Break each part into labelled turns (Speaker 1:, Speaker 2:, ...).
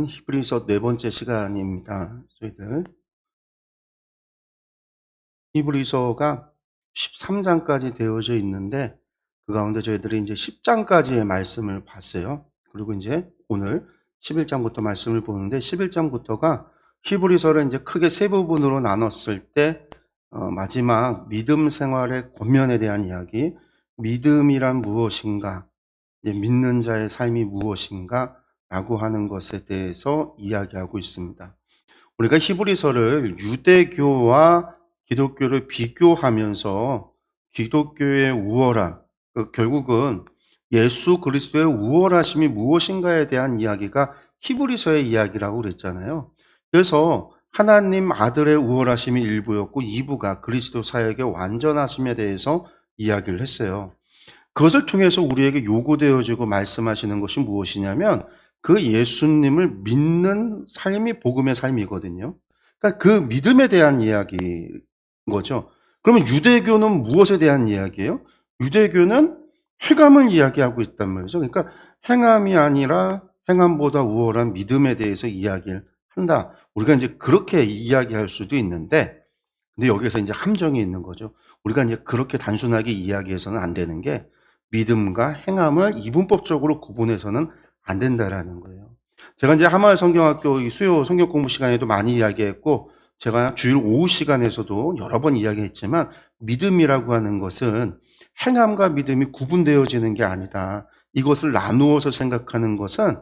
Speaker 1: 히브리서 네 번째 시간입니다. 저희들 히브리서가 13장까지 되어져 있는데 그 가운데 저희들이 이제 10장까지의 말씀을 봤어요. 그리고 이제 오늘 11장부터 말씀을 보는데 11장부터가 히브리서를 이제 크게 세 부분으로 나눴을 때 마지막 믿음 생활의 권면에 대한 이야기, 믿음이란 무엇인가, 이제 믿는 자의 삶이 무엇인가 라고 하는 것에 대해서 이야기하고 있습니다. 우리가 히브리서를 유대교와 기독교를 비교하면서 기독교의 우월함, 결국은 예수 그리스도의 우월하심이 무엇인가에 대한 이야기가 히브리서의 이야기라고 그랬잖아요. 그래서 하나님 아들의 우월하심이 1부였고 2부가 그리스도 사역의 완전하심에 대해서 이야기를 했어요. 그것을 통해서 우리에게 요구되어지고 말씀하시는 것이 무엇이냐면 그 예수님을 믿는 삶이 복음의 삶이거든요. 그러니까 그 믿음에 대한 이야기인 거죠. 그러면 유대교는 무엇에 대한 이야기예요? 유대교는 행함을 이야기하고 있단 말이죠. 그러니까 행함이 아니라 행함보다 우월한 믿음에 대해서 이야기를 한다. 우리가 이제 그렇게 이야기할 수도 있는데, 근데 여기서 이제 함정이 있는 거죠. 우리가 이제 그렇게 단순하게 이야기해서는 안 되는 게 믿음과 행함을 이분법적으로 구분해서는 안 된다라는 거예요. 제가 이제 하마을 성경학교 수요 성경 공부 시간에도 많이 이야기했고, 제가 주일 오후 시간에서도 여러 번 이야기했지만, 믿음이라고 하는 것은 행함과 믿음이 구분되어지는 게 아니다. 이것을 나누어서 생각하는 것은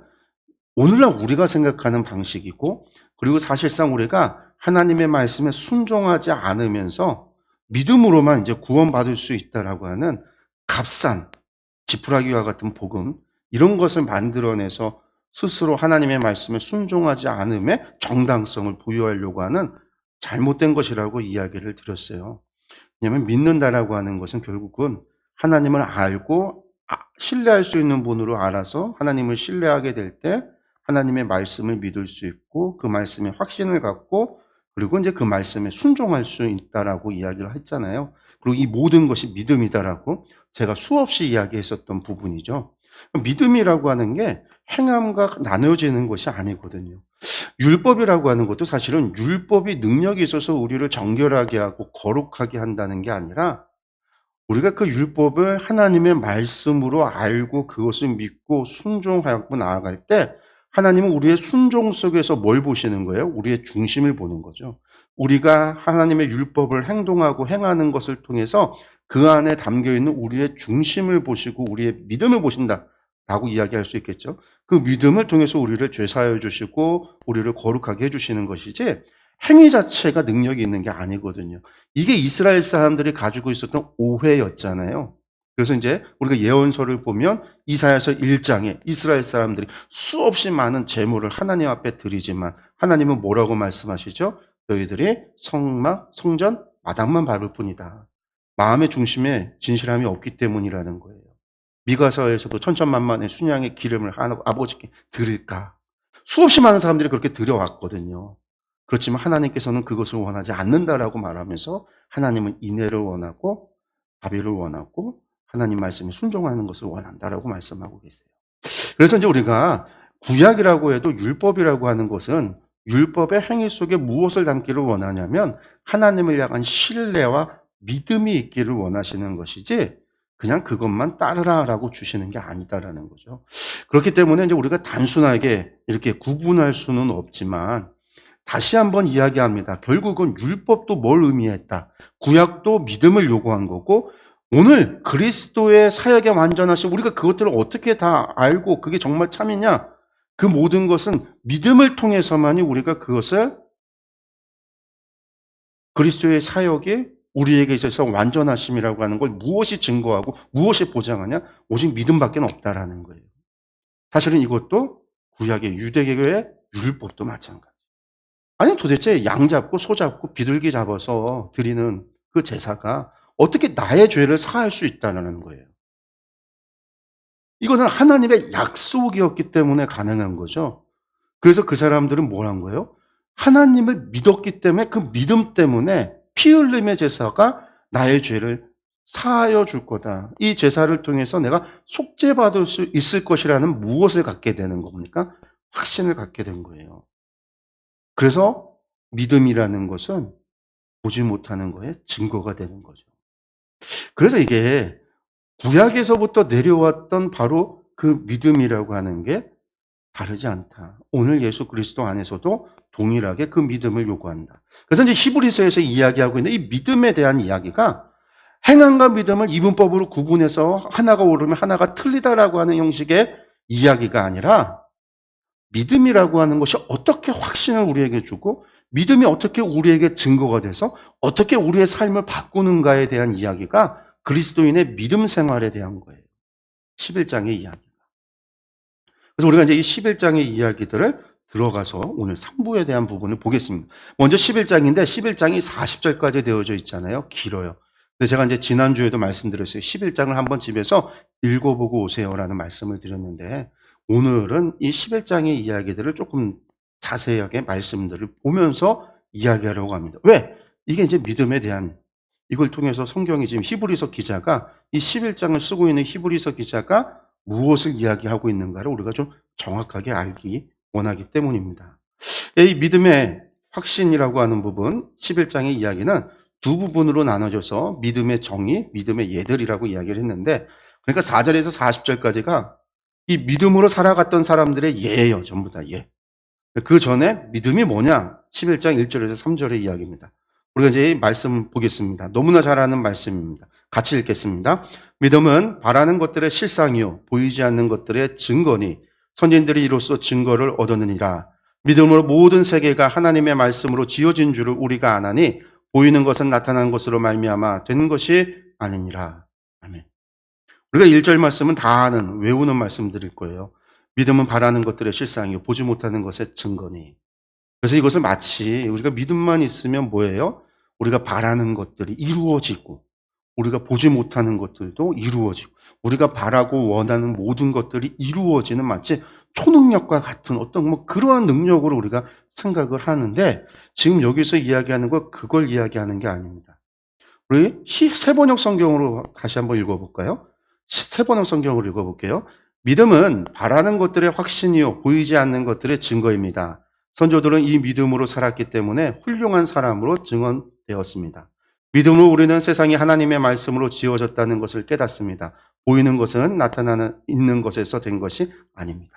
Speaker 1: 오늘날 우리가 생각하는 방식이고, 그리고 사실상 우리가 하나님의 말씀에 순종하지 않으면서 믿음으로만 이제 구원받을 수 있다라고 하는 값싼 지푸라기와 같은 복음, 이런 것을 만들어내서 스스로 하나님의 말씀에 순종하지 않음에 정당성을 부여하려고 하는 잘못된 것이라고 이야기를 드렸어요. 왜냐하면 믿는다라고 하는 것은 결국은 하나님을 알고 신뢰할 수 있는 분으로 알아서 하나님을 신뢰하게 될 때 하나님의 말씀을 믿을 수 있고 그 말씀에 확신을 갖고 그리고 이제 그 말씀에 순종할 수 있다라고 이야기를 했잖아요. 그리고 이 모든 것이 믿음이다라고 제가 수없이 이야기했었던 부분이죠. 믿음이라고 하는 게 행함과 나눠지는 것이 아니거든요. 율법이라고 하는 것도 사실은 율법이 능력이 있어서 우리를 정결하게 하고 거룩하게 한다는 게 아니라 우리가 그 율법을 하나님의 말씀으로 알고 그것을 믿고 순종하고 나아갈 때 하나님은 우리의 순종 속에서 뭘 보시는 거예요? 우리의 중심을 보는 거죠. 우리가 하나님의 율법을 행동하고 행하는 것을 통해서 그 안에 담겨있는 우리의 중심을 보시고 우리의 믿음을 보신다라고 이야기할 수 있겠죠. 그 믿음을 통해서 우리를 죄사하여 주시고 우리를 거룩하게 해주시는 것이지 행위 자체가 능력이 있는 게 아니거든요. 이게 이스라엘 사람들이 가지고 있었던 오해였잖아요. 그래서 이제 우리가 예언서를 보면 이사야서 1장에 이스라엘 사람들이 수없이 많은 제물을 하나님 앞에 드리지만 하나님은 뭐라고 말씀하시죠? 너희들이 성전, 마당만 밟을 뿐이다. 마음의 중심에 진실함이 없기 때문이라는 거예요. 미가서에서도 천천만만의 순양의 기름을 아버지께 드릴까? 수없이 많은 사람들이 그렇게 드려왔거든요. 그렇지만 하나님께서는 그것을 원하지 않는다라고 말하면서 하나님은 인애를 원하고 자비를 원하고 하나님 말씀에 순종하는 것을 원한다라고 말씀하고 계세요. 그래서 이제 우리가 구약이라고 해도 율법이라고 하는 것은 율법의 행위 속에 무엇을 담기를 원하냐면 하나님을 향한 신뢰와 믿음이 있기를 원하시는 것이지 그냥 그것만 따르라라고 주시는 게 아니다라는 거죠. 그렇기 때문에 이제 우리가 단순하게 이렇게 구분할 수는 없지만 다시 한번 이야기합니다. 결국은 율법도 뭘 의미했다. 구약도 믿음을 요구한 거고 오늘 그리스도의 사역에 완전하신 우리가 그것들을 어떻게 다 알고 그게 정말 참이냐? 그 모든 것은 믿음을 통해서만이 우리가 그것을 그리스도의 사역이 우리에게 있어서 완전하심이라고 하는 걸 무엇이 증거하고 무엇이 보장하냐? 오직 믿음밖에 없다라는 거예요. 사실은 이것도 구약의 유대교의 율법도 마찬가지. 아니 도대체 양 잡고 소 잡고 비둘기 잡아서 드리는 그 제사가 어떻게 나의 죄를 사할 수 있다는 거예요. 이거는 하나님의 약속이었기 때문에 가능한 거죠. 그래서 그 사람들은 뭘 한 거예요? 하나님을 믿었기 때문에 그 믿음 때문에 피 흘림의 제사가 나의 죄를 사하여 줄 거다. 이 제사를 통해서 내가 속죄받을 수 있을 것이라는 무엇을 갖게 되는 겁니까? 확신을 갖게 된 거예요. 그래서 믿음이라는 것은 보지 못하는 거에 증거가 되는 거죠. 그래서 이게 구약에서부터 내려왔던 바로 그 믿음이라고 하는 게 다르지 않다. 오늘 예수 그리스도 안에서도 동일하게 그 믿음을 요구한다. 그래서 이제 히브리서에서 이야기하고 있는 이 믿음에 대한 이야기가 행함과 믿음을 이분법으로 구분해서 하나가 옳으면 하나가 틀리다라고 하는 형식의 이야기가 아니라 믿음이라고 하는 것이 어떻게 확신을 우리에게 주고 믿음이 어떻게 우리에게 증거가 돼서 어떻게 우리의 삶을 바꾸는가에 대한 이야기가 그리스도인의 믿음 생활에 대한 거예요. 11장의 이야기가. 그래서 우리가 이제 이 11장의 이야기들을 들어가서 오늘 3부에 대한 부분을 보겠습니다. 먼저 11장인데 11장이 40절까지 되어져 있잖아요. 길어요. 근데 제가 이제 지난주에도 말씀드렸어요. 11장을 한번 집에서 읽어보고 오세요라는 말씀을 드렸는데 오늘은 이 11장의 이야기들을 조금 자세하게 말씀들을 보면서 이야기하려고 합니다. 왜? 이게 이제 믿음에 대한 이걸 통해서 성경이 지금 히브리서 기자가 이 11장을 쓰고 있는 히브리서 기자가 무엇을 이야기하고 있는가를 우리가 좀 정확하게 알기 원하기 때문입니다. 이 믿음의 확신이라고 하는 부분 11장의 이야기는 두 부분으로 나눠져서 믿음의 정의, 믿음의 예들이라고 이야기를 했는데 그러니까 4절에서 40절까지가 이 믿음으로 살아갔던 사람들의 예예요. 전부 다 예. 그 전에 믿음이 뭐냐? 11장 1절에서 3절의 이야기입니다. 우리가 이제 이 말씀 보겠습니다. 너무나 잘 아는 말씀입니다. 같이 읽겠습니다. 믿음은 바라는 것들의 실상이요 보이지 않는 것들의 증거니 선진들이 이로써 증거를 얻었느니라. 믿음으로 모든 세계가 하나님의 말씀으로 지어진 줄을 우리가 아나니 보이는 것은 나타난 것으로 말미암아 된 것이 아니니라. 아멘. 우리가 1절 말씀은 다 아는 외우는 말씀드릴 거예요. 믿음은 바라는 것들의 실상이요 보지 못하는 것의 증거니. 그래서 이것을 마치 우리가 믿음만 있으면 뭐예요? 우리가 바라는 것들이 이루어지고 우리가 보지 못하는 것들도 이루어지고 우리가 바라고 원하는 모든 것들이 이루어지는 마치 초능력과 같은 어떤 뭐 그러한 능력으로 우리가 생각을 하는데 지금 여기서 이야기하는 거 그걸 이야기하는 게 아닙니다. 우리 세번역 성경으로 다시 한번 읽어볼까요? 세번역 성경으로 읽어볼게요. 믿음은 바라는 것들의 확신이요 보이지 않는 것들의 증거입니다. 선조들은 이 믿음으로 살았기 때문에 훌륭한 사람으로 증언되었습니다. 믿음으로 우리는 세상이 하나님의 말씀으로 지어졌다는 것을 깨닫습니다. 보이는 것은 나타나는 있는 것에서 된 것이 아닙니다.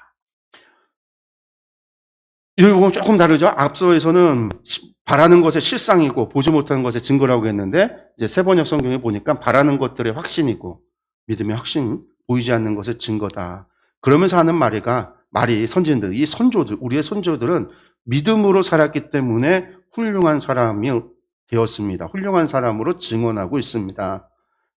Speaker 1: 여기 보면 조금 다르죠? 앞서에서는 바라는 것의 실상이고 보지 못하는 것의 증거라고 했는데 이제 세번역 성경에 보니까 바라는 것들의 확신이고 믿음의 확신, 보이지 않는 것의 증거다. 그러면서 하는 말이 선진들, 이 선조들, 우리의 선조들은 믿음으로 살았기 때문에 훌륭한 사람이 되었습니다. 훌륭한 사람으로 증언하고 있습니다.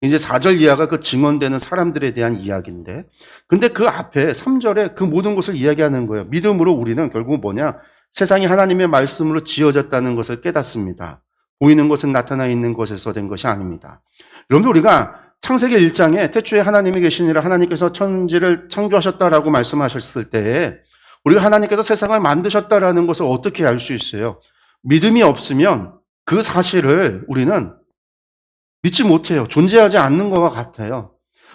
Speaker 1: 이제 4절 이하가 그 증언되는 사람들에 대한 이야기인데 근데 그 앞에 3절에 그 모든 것을 이야기하는 거예요. 믿음으로 우리는 결국 뭐냐? 세상이 하나님의 말씀으로 지어졌다는 것을 깨닫습니다. 보이는 것은 나타나 있는 것에서 된 것이 아닙니다. 여러분들 우리가 창세기 1장에 태초에 하나님이 계시니라 하나님께서 천지를 창조하셨다라고 말씀하셨을 때 우리가 하나님께서 세상을 만드셨다라는 것을 어떻게 알 수 있어요? 믿음이 없으면 그 사실을 우리는 믿지 못해요. 존재하지 않는 것과 같아요.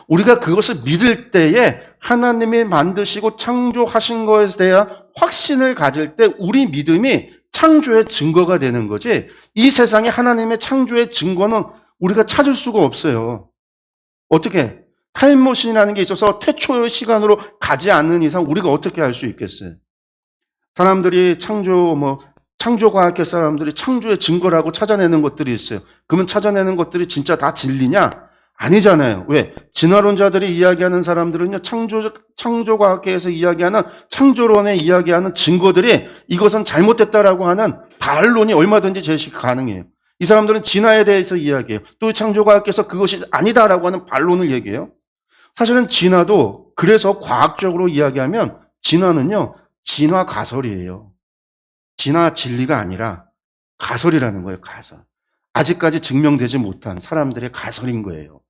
Speaker 1: 우리가 그것을 믿을 때에 하나님이 만드시고 창조하신 것에 대한 확신을 가질 때 우리 믿음이 창조의 증거가 되는 거지 이 세상에 하나님의 창조의 증거는 우리가 찾을 수가 없어요. 어떻게? 타임머신이라는 게 있어서 태초의 시간으로 가지 않는 이상 우리가 어떻게 알 수 있겠어요? 사람들이 창조과학계 사람들이 창조의 증거라고 찾아내는 것들이 있어요. 그러면 찾아내는 것들이 진짜 다 진리냐? 아니잖아요. 왜? 진화론자들이 이야기하는 사람들은요, 창조과학계에서 이야기하는 창조론에 이야기하는 증거들이 이것은 잘못됐다라고 하는 반론이 얼마든지 제시 가능해요. 이 사람들은 진화에 대해서 이야기해요. 또 창조과학계에서 그것이 아니다라고 하는 반론을 얘기해요. 사실은 진화도 그래서 과학적으로 이야기하면 진화는요, 진화 가설이에요. 진화 진리가 아니라 가설이라는 거예요, 가설. 아직까지 증명되지 못한 사람들의 가설인 거예요.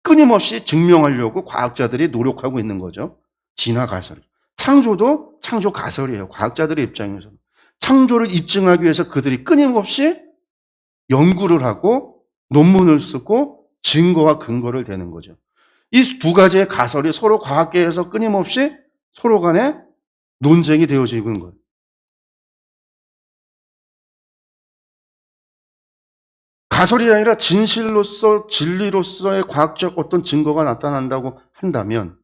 Speaker 1: 끊임없이 증명하려고 과학자들이 노력하고 있는 거죠. 진화 가설. 창조도 창조 가설이에요. 과학자들의 입장에서는. 창조를 입증하기 위해서 그들이 끊임없이 연구를 하고 논문을 쓰고 증거와 근거를 대는 거죠. 이 두 가지의 가설이 서로 과학계에서 끊임없이 서로 간에 논쟁이 되어지고 있는 거예요. 가설이 아니라 진실로서 진리로서의 과학적 어떤 증거가 나타난다고 한다면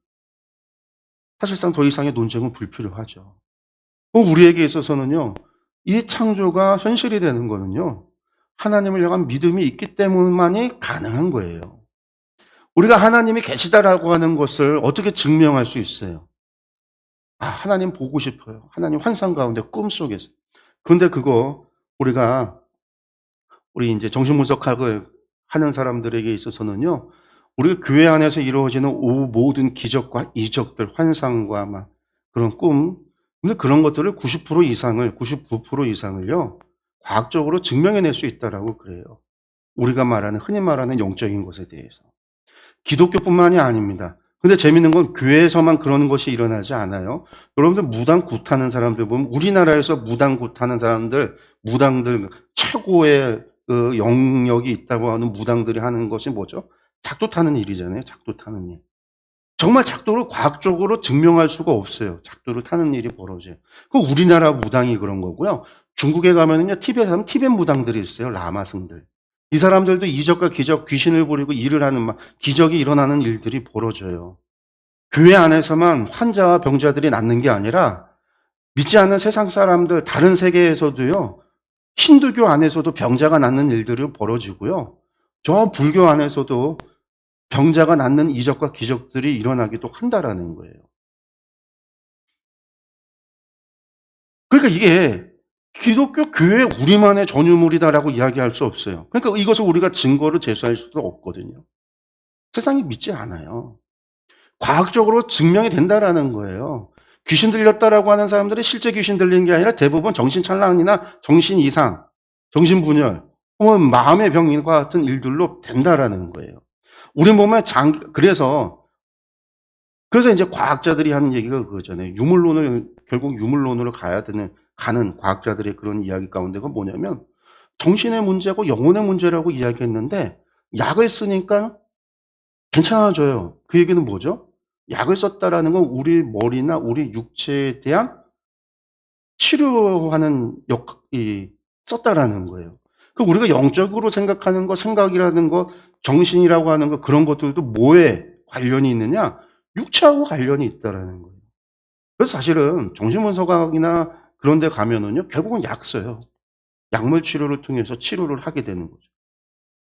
Speaker 1: 사실상 더 이상의 논쟁은 불필요하죠. 우리에게 있어서는요, 이 창조가 현실이 되는 거는요, 하나님을 향한 믿음이 있기 때문만이 가능한 거예요. 우리가 하나님이 계시다라고 하는 것을 어떻게 증명할 수 있어요? 아, 하나님 보고 싶어요. 하나님 환상 가운데 꿈속에서. 그런데 그거 우리 이제 정신분석학을 하는 사람들에게 있어서는요, 우리 교회 안에서 이루어지는 모든 기적과 이적들, 환상과 막 그런 꿈, 근데 그런 것들을 90% 이상을, 99% 이상을요, 과학적으로 증명해낼 수 있다라고 그래요. 우리가 흔히 말하는 영적인 것에 대해서. 기독교뿐만이 아닙니다. 근데 재밌는 건 교회에서만 그런 것이 일어나지 않아요. 여러분들 무당 굿하는 사람들 보면 우리나라에서 무당 굿하는 사람들, 무당들 최고의 그 영역이 있다고 하는 무당들이 하는 것이 뭐죠? 작두 타는 일이잖아요. 작두 타는 일. 정말 작두를 과학적으로 증명할 수가 없어요. 작두를 타는 일이 벌어져요. 그 우리나라 무당이 그런 거고요. 중국에 가면은요, 티벳에 가면 티벳 무당들이 있어요. 라마승들. 이 사람들도 이적과 기적, 귀신을 부리고 일을 하는 막 기적이 일어나는 일들이 벌어져요. 교회 안에서만 환자와 병자들이 낫는 게 아니라 믿지 않는 세상 사람들, 다른 세계에서도요, 힌두교 안에서도 병자가 낫는 일들이 벌어지고요. 저 불교 안에서도 병자가 낫는 이적과 기적들이 일어나기도 한다라는 거예요. 그러니까 이게 기독교 교회 우리만의 전유물이다라고 이야기할 수 없어요. 그러니까 이것을 우리가 증거로 제시할 수도 없거든요. 세상이 믿지 않아요. 과학적으로 증명이 된다라는 거예요. 귀신 들렸다라고 하는 사람들이 실제 귀신 들린 게 아니라 대부분 정신찬란이나 정신 이상, 정신분열, 혹은 마음의 병과 같은 일들로 된다라는 거예요. 우리 몸에 그래서 이제 과학자들이 하는 얘기가 그거잖아요. 결국 유물론으로 가는 과학자들의 그런 이야기 가운데가 뭐냐면 정신의 문제고 영혼의 문제라고 이야기했는데 약을 쓰니까 괜찮아져요. 그 얘기는 뭐죠? 약을 썼다라는 건 우리 머리나 우리 육체에 대한 치료하는 썼다라는 거예요. 그 우리가 영적으로 생각하는 거, 생각이라는 거, 정신이라고 하는 거, 그런 것들도 뭐에 관련이 있느냐? 육체하고 관련이 있다라는 거예요. 그래서 사실은 정신분석학이나 그런 데 가면은요, 결국은 약 써요. 약물 치료를 통해서 치료를 하게 되는 거죠.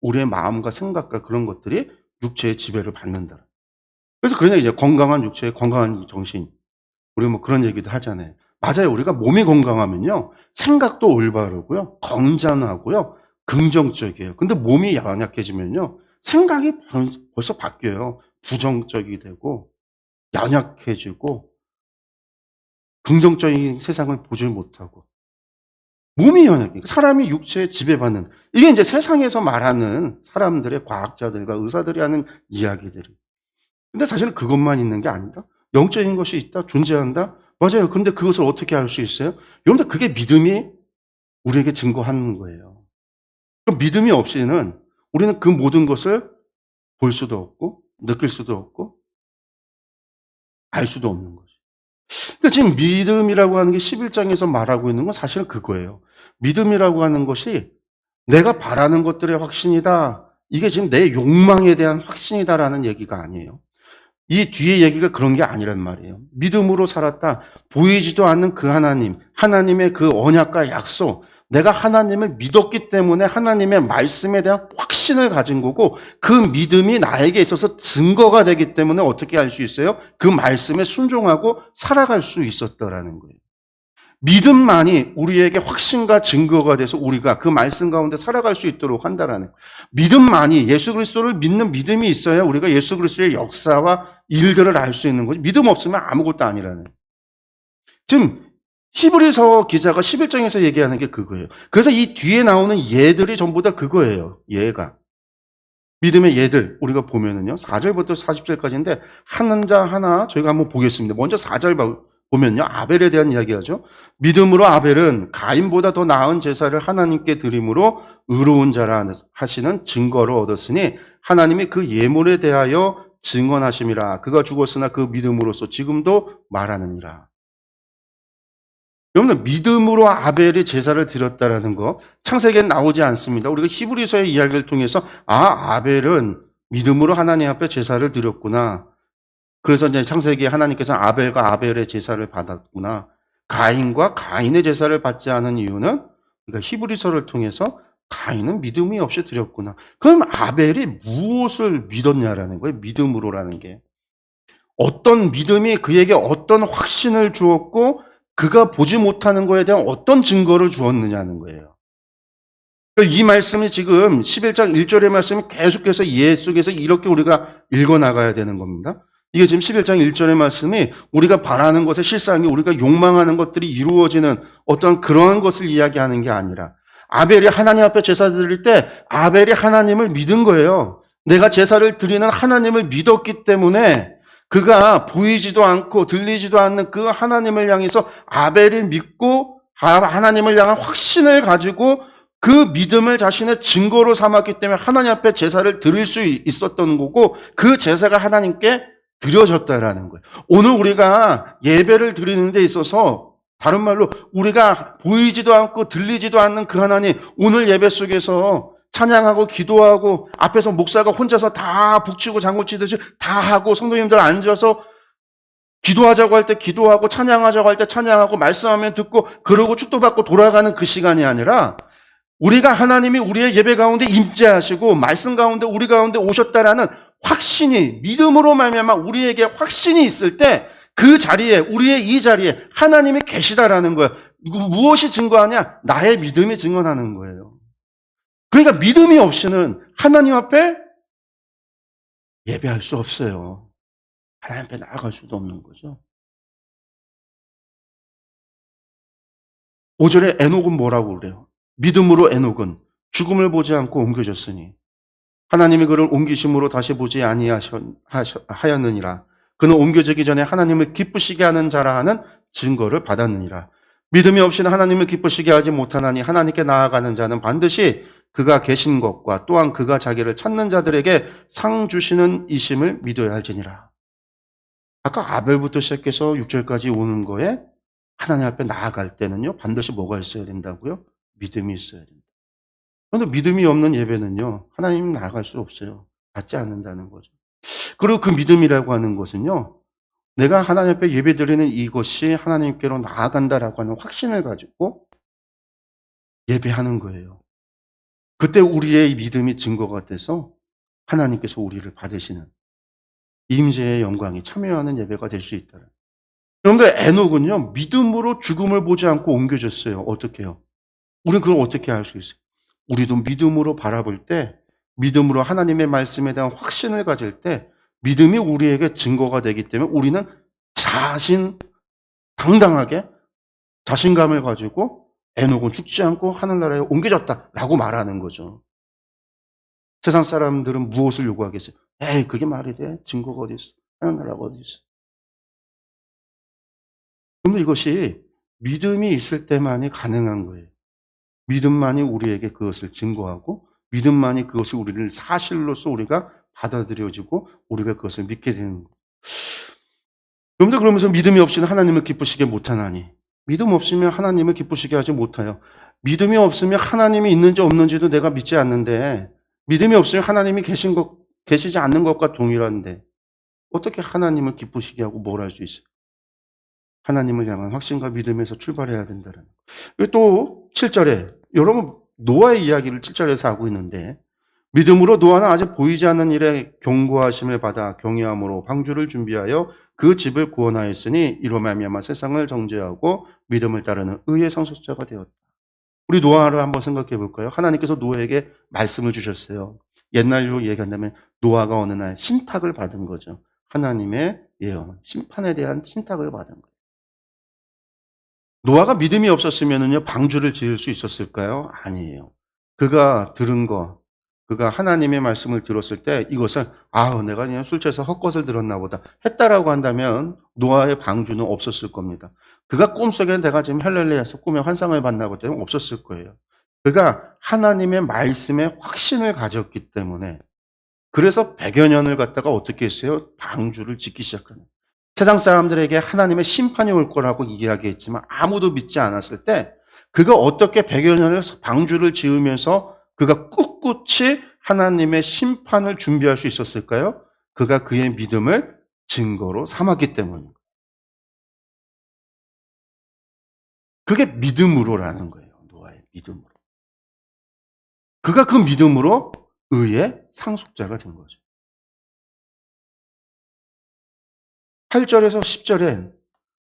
Speaker 1: 우리의 마음과 생각과 그런 것들이 육체의 지배를 받는다. 그래서 그러냐, 이제 건강한 육체, 건강한 정신. 우리가 뭐 그런 얘기도 하잖아요. 맞아요. 우리가 몸이 건강하면요, 생각도 올바르고요, 건전하고요, 긍정적이에요. 근데 몸이 연약해지면요, 생각이 벌써 바뀌어요. 부정적이 되고, 연약해지고, 긍정적인 세상을 보질 못하고. 몸이 연약해. 사람이 육체에 지배받는. 이게 이제 세상에서 말하는 사람들의 과학자들과 의사들이 하는 이야기들이. 근데 사실은 그것만 있는 게 아니다. 영적인 것이 있다, 존재한다. 맞아요. 근데 그것을 어떻게 알 수 있어요? 여러분들 그게 믿음이 우리에게 증거하는 거예요. 그 믿음이 없이는 우리는 그 모든 것을 볼 수도 없고, 느낄 수도 없고, 알 수도 없는 거죠. 그러니까 지금 믿음이라고 하는 게 11장에서 말하고 있는 건 사실은 그거예요. 믿음이라고 하는 것이 내가 바라는 것들의 확신이다. 이게 지금 내 욕망에 대한 확신이다라는 얘기가 아니에요. 이 뒤에 얘기가 그런 게 아니란 말이에요. 믿음으로 살았다. 보이지도 않는 그 하나님, 하나님의 그 언약과 약속, 내가 하나님을 믿었기 때문에 하나님의 말씀에 대한 확신을 가진 거고, 그 믿음이 나에게 있어서 증거가 되기 때문에 어떻게 할 수 있어요? 그 말씀에 순종하고 살아갈 수 있었다라는 거예요. 믿음만이 우리에게 확신과 증거가 돼서 우리가 그 말씀 가운데 살아갈 수 있도록 한다라는 거예요. 믿음만이, 예수 그리스도를 믿는 믿음이 있어야 우리가 예수 그리스도의 역사와 일들을 알 수 있는 거죠. 믿음 없으면 아무것도 아니라는 거예요. 지금 히브리서 기자가 11장에서 얘기하는 게 그거예요. 그래서 이 뒤에 나오는 예들이 전부 다 그거예요. 예가. 믿음의 예들 우리가 보면은요. 4절부터 40절까지인데 한 자 하나 저희가 한번 보겠습니다. 먼저 4절 보면요. 아벨에 대한 이야기하죠. 믿음으로 아벨은 가인보다 더 나은 제사를 하나님께 드림으로 의로운 자라 하시는 증거를 얻었으니 하나님이 그 예물에 대하여 증언하심이라. 그가 죽었으나 그 믿음으로써 지금도 말하느니라. 여러분들 믿음으로 아벨이 제사를 드렸다라는 거 창세기엔 나오지 않습니다. 우리가 히브리서의 이야기를 통해서 아벨은 믿음으로 하나님 앞에 제사를 드렸구나. 그래서 이제 창세기에 하나님께서 아벨과 아벨의 제사를 받았구나. 가인과 가인의 제사를 받지 않은 이유는 그러니까 히브리서를 통해서 가인은 믿음이 없이 드렸구나. 그럼 아벨이 무엇을 믿었냐라는 거예요. 믿음으로라는 게. 어떤 믿음이 그에게 어떤 확신을 주었고 그가 보지 못하는 거에 대한 어떤 증거를 주었느냐는 거예요. 이 말씀이 지금 11장 1절의 말씀이 계속해서 이해 속에서 이렇게 우리가 읽어나가야 되는 겁니다. 이게 지금 11장 1절의 말씀이 우리가 바라는 것의 실상이 우리가 욕망하는 것들이 이루어지는 어떤 그러한 것을 이야기하는 게 아니라 아벨이 하나님 앞에 제사 드릴 때 아벨이 하나님을 믿은 거예요. 내가 제사를 드리는 하나님을 믿었기 때문에 그가 보이지도 않고 들리지도 않는 그 하나님을 향해서 아벨이 믿고 하나님을 향한 확신을 가지고 그 믿음을 자신의 증거로 삼았기 때문에 하나님 앞에 제사를 드릴 수 있었던 거고 그 제사가 하나님께 드려졌다라는 거예요. 오늘 우리가 예배를 드리는 데 있어서 다른 말로 우리가 보이지도 않고 들리지도 않는 그 하나님 오늘 예배 속에서 찬양하고 기도하고 앞에서 목사가 혼자서 다 북치고 장구치듯이 다 하고 성도님들 앉아서 기도하자고 할 때 기도하고 찬양하자고 할 때 찬양하고 말씀하면 듣고 그러고 축도받고 돌아가는 그 시간이 아니라 우리가 하나님이 우리의 예배 가운데 임재하시고 말씀 가운데 우리 가운데 오셨다라는 확신이 믿음으로 말미암아 우리에게 확신이 있을 때 그 자리에 우리의 이 자리에 하나님이 계시다라는 거예요. 무엇이 증거하냐? 나의 믿음이 증언하는 거예요. 그러니까 믿음이 없이는 하나님 앞에 예배할 수 없어요. 하나님 앞에 나아갈 수도 없는 거죠. 5절에 에녹은 뭐라고 그래요? 믿음으로 에녹은 죽음을 보지 않고 옮겨졌으니 하나님이 그를 옮기심으로 다시 보지 아니하였느니라. 그는 옮겨지기 전에 하나님을 기쁘시게 하는 자라 하는 증거를 받았느니라. 믿음이 없이는 하나님을 기쁘시게 하지 못하나니 하나님께 나아가는 자는 반드시 그가 계신 것과 또한 그가 자기를 찾는 자들에게 상 주시는 이심을 믿어야 할지니라. 아까 아벨부터 시작해서 6절까지 오는 거에 하나님 앞에 나아갈 때는요, 반드시 뭐가 있어야 된다고요? 믿음이 있어야 된다. 그런데 믿음이 없는 예배는요, 하나님 나아갈 수 없어요. 받지 않는다는 거죠. 그리고 그 믿음이라고 하는 것은요, 내가 하나님 앞에 예배 드리는 이것이 하나님께로 나아간다라고 하는 확신을 가지고 예배하는 거예요. 그때 우리의 믿음이 증거가 돼서 하나님께서 우리를 받으시는 임재의 영광에 참여하는 예배가 될 수 있다. 그런데 에녹은요, 믿음으로 죽음을 보지 않고 옮겨졌어요. 어떻게 해요? 우리는 그걸 어떻게 할 수 있어요? 우리도 믿음으로 바라볼 때, 믿음으로 하나님의 말씀에 대한 확신을 가질 때, 믿음이 우리에게 증거가 되기 때문에 우리는 당당하게 자신감을 가지고 에녹은 죽지 않고 하늘나라에 옮겨졌다라고 말하는 거죠. 세상 사람들은 무엇을 요구하겠어요? 에이, 그게 말이 돼? 증거가 어디 있어? 하늘나라가 어디 있어? 그런데 이것이 믿음이 있을 때만이 가능한 거예요. 믿음만이 우리에게 그것을 증거하고 믿음만이 그것이 우리를 사실로서 우리가 받아들여지고 우리가 그것을 믿게 되는 거예요. 그런데 그러면서 믿음이 없이는 하나님을 기쁘시게 못하나니 믿음 없으면 하나님을 기쁘시게 하지 못해요. 믿음이 없으면 하나님이 있는지 없는지도 내가 믿지 않는데 믿음이 없으면 하나님이 계시지 않는 것과 동일한데 어떻게 하나님을 기쁘시게 하고 뭘 할 수 있어요? 하나님을 향한 확신과 믿음에서 출발해야 된다는 거예요. 또 7절에 여러분 노아의 이야기를 7절에서 하고 있는데 믿음으로 노아는 아직 보이지 않는 일에 경고하심을 받아 경외함으로 방주를 준비하여 그 집을 구원하였으니 이로 말미암아 세상을 정죄하고 믿음을 따르는 의의 상속자가 되었다. 우리 노아를 한번 생각해 볼까요? 하나님께서 노아에게 말씀을 주셨어요. 옛날로 얘기한다면 노아가 어느 날 신탁을 받은 거죠. 하나님의 예언, 심판에 대한 신탁을 받은 거예요. 노아가 믿음이 없었으면요 방주를 지을 수 있었을까요? 아니에요. 그가 들은 거, 그가 하나님의 말씀을 들었을 때 이것을 내가 그냥 술 취해서 헛것을 들었나 보다 했다라고 한다면 노아의 방주는 없었을 겁니다. 그가 꿈속에 내가 지금 헬렐레에서 꿈에 환상을 봤나 보다 없었을 거예요. 그가 하나님의 말씀에 확신을 가졌기 때문에 그래서 100여 년을 갖다가 어떻게 했어요? 방주를 짓기 시작하는. 세상 사람들에게 하나님의 심판이 올 거라고 이야기했지만 아무도 믿지 않았을 때 그가 어떻게 100여 년을 방주를 지으면서 그가 꿋꿋이 하나님의 심판을 준비할 수 있었을까요? 그가 그의 믿음을 증거로 삼았기 때문입니다. 그게 믿음으로라는 거예요. 노아의 믿음으로. 그가 그 믿음으로 의의 상속자가 된 거죠. 8절에서 10절에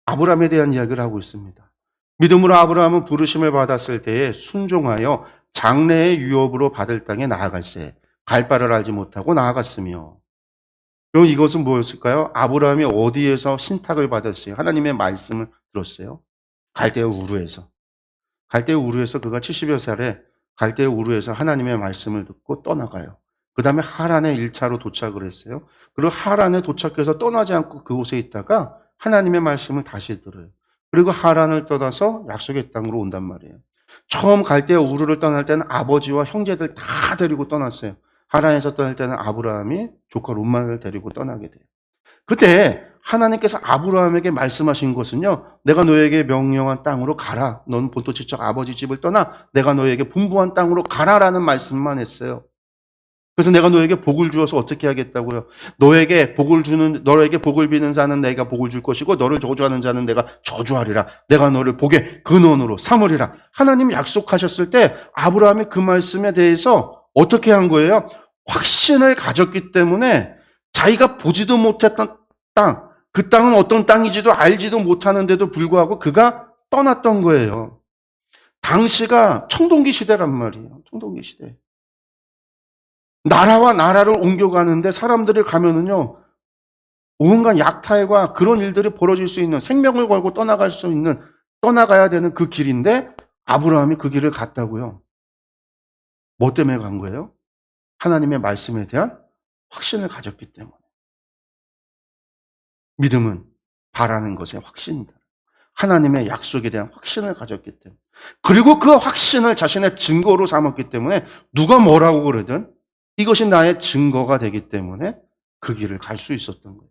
Speaker 1: 아브라함에 대한 이야기를 하고 있습니다. 믿음으로 아브라함은 부르심을 받았을 때에 순종하여 장래의 유업으로 받을 땅에 나아갈세 갈 바를 알지 못하고 나아갔으며. 그럼 이것은 뭐였을까요? 아브라함이 어디에서 신탁을 받았어요? 하나님의 말씀을 들었어요. 갈대아 우르에서. 갈대아 우르에서 그가 70여 살에 갈대아 우르에서 하나님의 말씀을 듣고 떠나가요. 그 다음에 하란에 1차로 도착을 했어요. 그리고 하란에 도착해서 떠나지 않고 그곳에 있다가 하나님의 말씀을 다시 들어요. 그리고 하란을 떠나서 약속의 땅으로 온단 말이에요. 처음 갈대아 우르를 떠날 때는 아버지와 형제들 다 데리고 떠났어요. 하란에서 떠날 때는 아브라함이 조카 롯만을 데리고 떠나게 돼요. 그때 하나님께서 아브라함에게 말씀하신 것은요, 내가 너에게 명령한 땅으로 가라. 넌 본토 지척 아버지 집을 떠나 내가 너에게 분부한 땅으로 가라라는 말씀만 했어요. 그래서 내가 너에게 복을 주어서 어떻게 하겠다고요? 너에게 복을 비는 자는 내가 복을 줄 것이고 너를 저주하는 자는 내가 저주하리라. 내가 너를 복의 근원으로 삼으리라. 하나님이 약속하셨을 때 아브라함이 그 말씀에 대해서 어떻게 한 거예요? 확신을 가졌기 때문에 자기가 보지도 못했던 땅, 그 땅은 어떤 땅인지도 알지도 못하는데도 불구하고 그가 떠났던 거예요. 당시가 청동기 시대란 말이에요. 청동기 시대. 나라와 나라를 옮겨가는데 사람들이 가면은요, 온갖 약탈과 그런 일들이 벌어질 수 있는, 생명을 걸고 떠나갈 수 있는, 떠나가야 되는 그 길인데 아브라함이 그 길을 갔다고요. 뭐 때문에 간 거예요? 하나님의 말씀에 대한 확신을 가졌기 때문에. 믿음은 바라는 것에 확신이다. 하나님의 약속에 대한 확신을 가졌기 때문에. 그리고 그 확신을 자신의 증거로 삼았기 때문에 누가 뭐라고 그러든 이것이 나의 증거가 되기 때문에 그 길을 갈 수 있었던 거예요.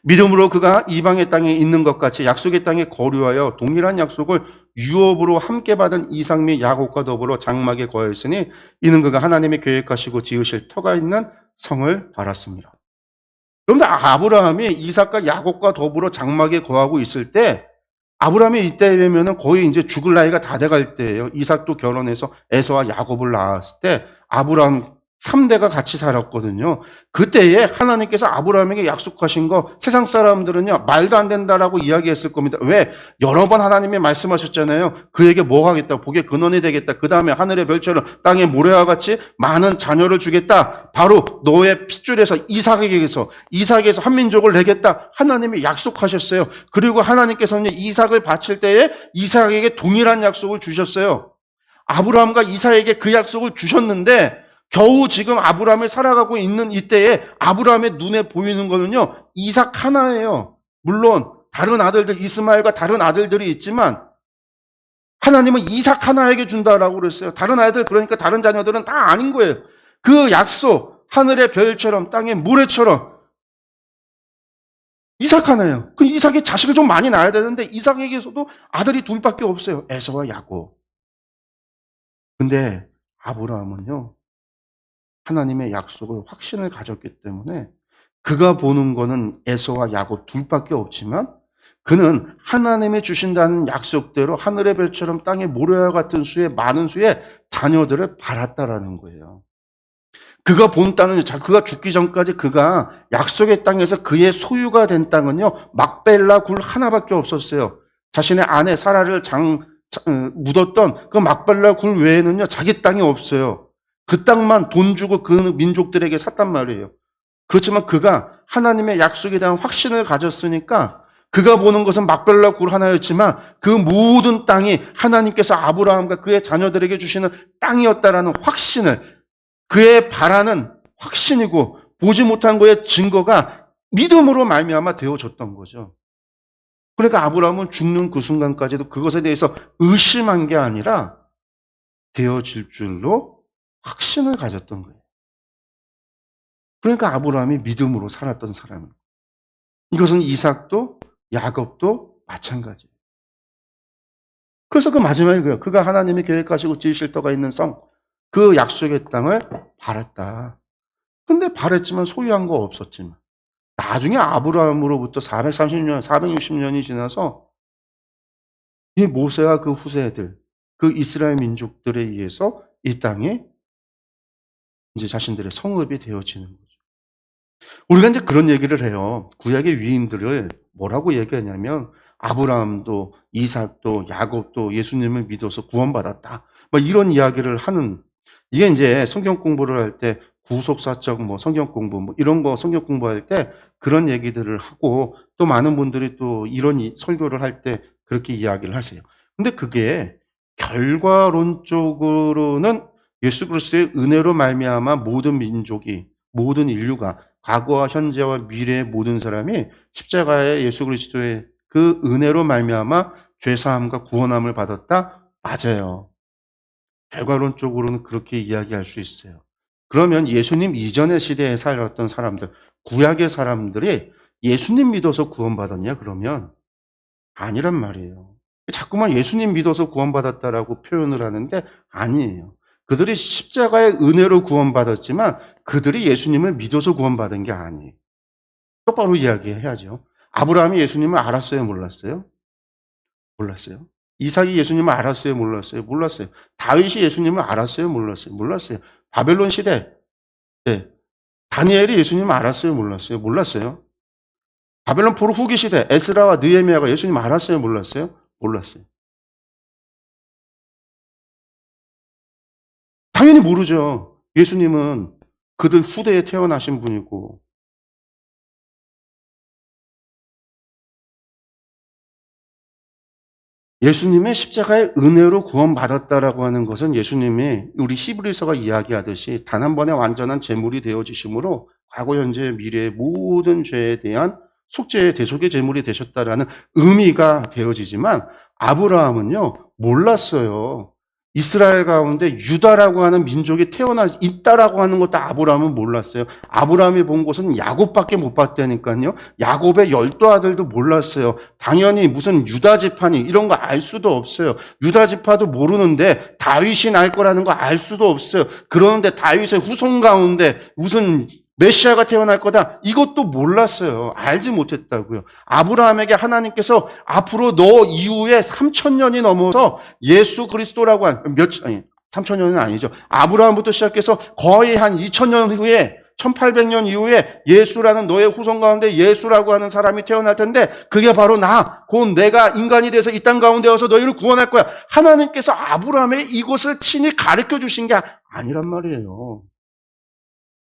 Speaker 1: 믿음으로 그가 이방의 땅에 있는 것 같이 약속의 땅에 거류하여 동일한 약속을 유업으로 함께 받은 이삭 및 야곱과 더불어 장막에 거하였으니 이는 그가 하나님의 계획하시고 지으실 터가 있는 성을 바랐습니다. 그런데 아브라함이 이삭과 야곱과 더불어 장막에 거하고 있을 때 아브라함이 이때 되면은 거의 이제 죽을 나이가 다 돼갈 때예요. 이삭도 결혼해서 에서와 야곱을 낳았을 때 아브라함 3대가 같이 살았거든요. 그때에 하나님께서 아브라함에게 약속하신 거 세상 사람들은요, 말도 안 된다라고 이야기했을 겁니다. 왜? 여러 번 하나님이 말씀하셨잖아요. 그에게 뭐 하겠다. 복의 근원이 되겠다. 그 다음에 하늘의 별처럼 땅의 모래와 같이 많은 자녀를 주겠다. 바로 너의 핏줄에서 이삭에게서 한민족을 내겠다. 하나님이 약속하셨어요. 그리고 하나님께서는 이삭을 바칠 때에 이삭에게 동일한 약속을 주셨어요. 아브라함과 이삭에게 그 약속을 주셨는데 겨우 지금 아브라함이 살아가고 있는 이때에 아브라함의 눈에 보이는 거는요, 이삭 하나예요. 물론 다른 아들들, 이스마엘과 다른 아들들이 있지만 하나님은 이삭 하나에게 준다라고 그랬어요. 다른 아이들, 그러니까 다른 자녀들은 다 아닌 거예요. 그 약속, 하늘의 별처럼 땅의 모래처럼 이삭 하나예요. 그 이삭이 자식을 좀 많이 낳아야 되는데 이삭에게서도 아들이 둘밖에 없어요. 에서와 야곱. 근데 아브라함은요, 하나님의 약속을 확신을 가졌기 때문에 그가 보는 거는 에서와 야곱 둘밖에 없지만 그는 하나님이 주신다는 약속대로 하늘의 별처럼 땅의 모래와 같은 수의 많은 수의 자녀들을 바랐다라는 거예요. 그가 본 땅은, 그가 죽기 전까지 그가 약속의 땅에서 그의 소유가 된 땅은요, 막벨라 굴 하나밖에 없었어요. 자신의 아내 사라를 묻었던 그 막벨라 굴 외에는요, 자기 땅이 없어요. 그 땅만 돈 주고 그 민족들에게 샀단 말이에요. 그렇지만 그가 하나님의 약속에 대한 확신을 가졌으니까 그가 보는 것은 막벨라 굴 하나였지만 그 모든 땅이 하나님께서 아브라함과 그의 자녀들에게 주시는 땅이었다라는 확신을, 그의 바라는 확신이고 보지 못한 거의 증거가 믿음으로 말미암아 되어졌던 거죠. 그러니까 아브라함은 죽는 그 순간까지도 그것에 대해서 의심한 게 아니라 되어질 줄로 확신을 가졌던 거예요. 그러니까 아브라함이 믿음으로 살았던 사람이에요. 이것은 이삭도 야곱도 마찬가지예요. 그래서 그 마지막에 그요. 그가 하나님이 계획하시고 지으실 터가 있는 성, 그 약속의 땅을 바랐다. 근데 바랬지만 소유한 거 없었지만 나중에 아브라함으로부터 430년, 460년이 지나서 이 모세와 그 후세들, 그 이스라엘 민족들에 의해서 이 땅이 이제 자신들의 성읍이 되어지는 거죠. 우리가 이제 그런 얘기를 해요. 구약의 위인들을 뭐라고 얘기하냐면 아브라함도 이삭도 야곱도 예수님을 믿어서 구원받았다. 뭐 이런 이야기를 하는, 이게 이제 성경 공부를 할 때 구속사적 뭐 성경 공부 뭐 이런 거 성경 공부할 때 그런 얘기들을 하고, 또 많은 분들이 또 이런 설교를 할 때 그렇게 이야기를 하세요. 근데 그게 결과론적으로는 예수 그리스도의 은혜로 말미암아 모든 민족이, 모든 인류가, 과거와 현재와 미래의 모든 사람이 십자가의 예수 그리스도의 그 은혜로 말미암아 죄 사함과 구원함을 받았다. 맞아요. 결과론적으로는 그렇게 이야기할 수 있어요. 그러면 예수님 이전의 시대에 살았던 사람들, 구약의 사람들이 예수님 믿어서 구원받았냐? 그러면 아니란 말이에요. 자꾸만 예수님 믿어서 구원받았다라고 표현을 하는데 아니에요. 그들이 십자가의 은혜로 구원받았지만 그들이 예수님을 믿어서 구원받은 게 아니에요. 똑바로 이야기해야죠. 아브라함이 예수님을 알았어요? 몰랐어요? 몰랐어요. 이삭이 예수님을 알았어요? 몰랐어요? 몰랐어요. 다윗이 예수님을 알았어요? 몰랐어요? 몰랐어요. 바벨론 시대, 네. 다니엘이 예수님을 알았어요? 몰랐어요? 몰랐어요. 바벨론 포로 후기 시대, 에스라와 느헤미야가 예수님 알았어요? 몰랐어요? 몰랐어요. 당연히 모르죠. 예수님은 그들 후대에 태어나신 분이고, 예수님의 십자가의 은혜로 구원받았다라고 하는 것은 예수님이 우리 히브리서가 이야기하듯이 단 한 번의 완전한 제물이 되어지심으로 과거, 현재, 미래의 모든 죄에 대한 속죄의 대속의 제물이 되셨다라는 의미가 되어지지만 아브라함은요, 몰랐어요. 이스라엘 가운데 유다라고 하는 민족이 태어나 있다라고 하는 것도 아브라함은 몰랐어요. 아브라함이 본 것은 야곱밖에 못 봤다니까요. 야곱의 12아들도 몰랐어요. 당연히 무슨 유다 지파니 이런 거 알 수도 없어요. 유다 지파도 모르는데 다윗이 날 거라는 거 알 수도 없어요. 그러는데 다윗의 후손 가운데 무슨 메시아가 태어날 거다. 이것도 몰랐어요. 알지 못했다고요. 아브라함에게 하나님께서 앞으로 너 이후에 3,000년이 넘어서 예수 그리스도라고 한 아니 3,000년은 아니죠. 아브라함부터 시작해서 거의 한 2,000년 후에 1800년 이후에 예수라는 너의 후손 가운데 예수라고 하는 사람이 태어날 텐데 그게 바로 나, 곧 내가 인간이 돼서 이 땅 가운데 와서 너희를 구원할 거야. 하나님께서 아브라함에게 이것을 친히 가르쳐 주신 게 아니란 말이에요.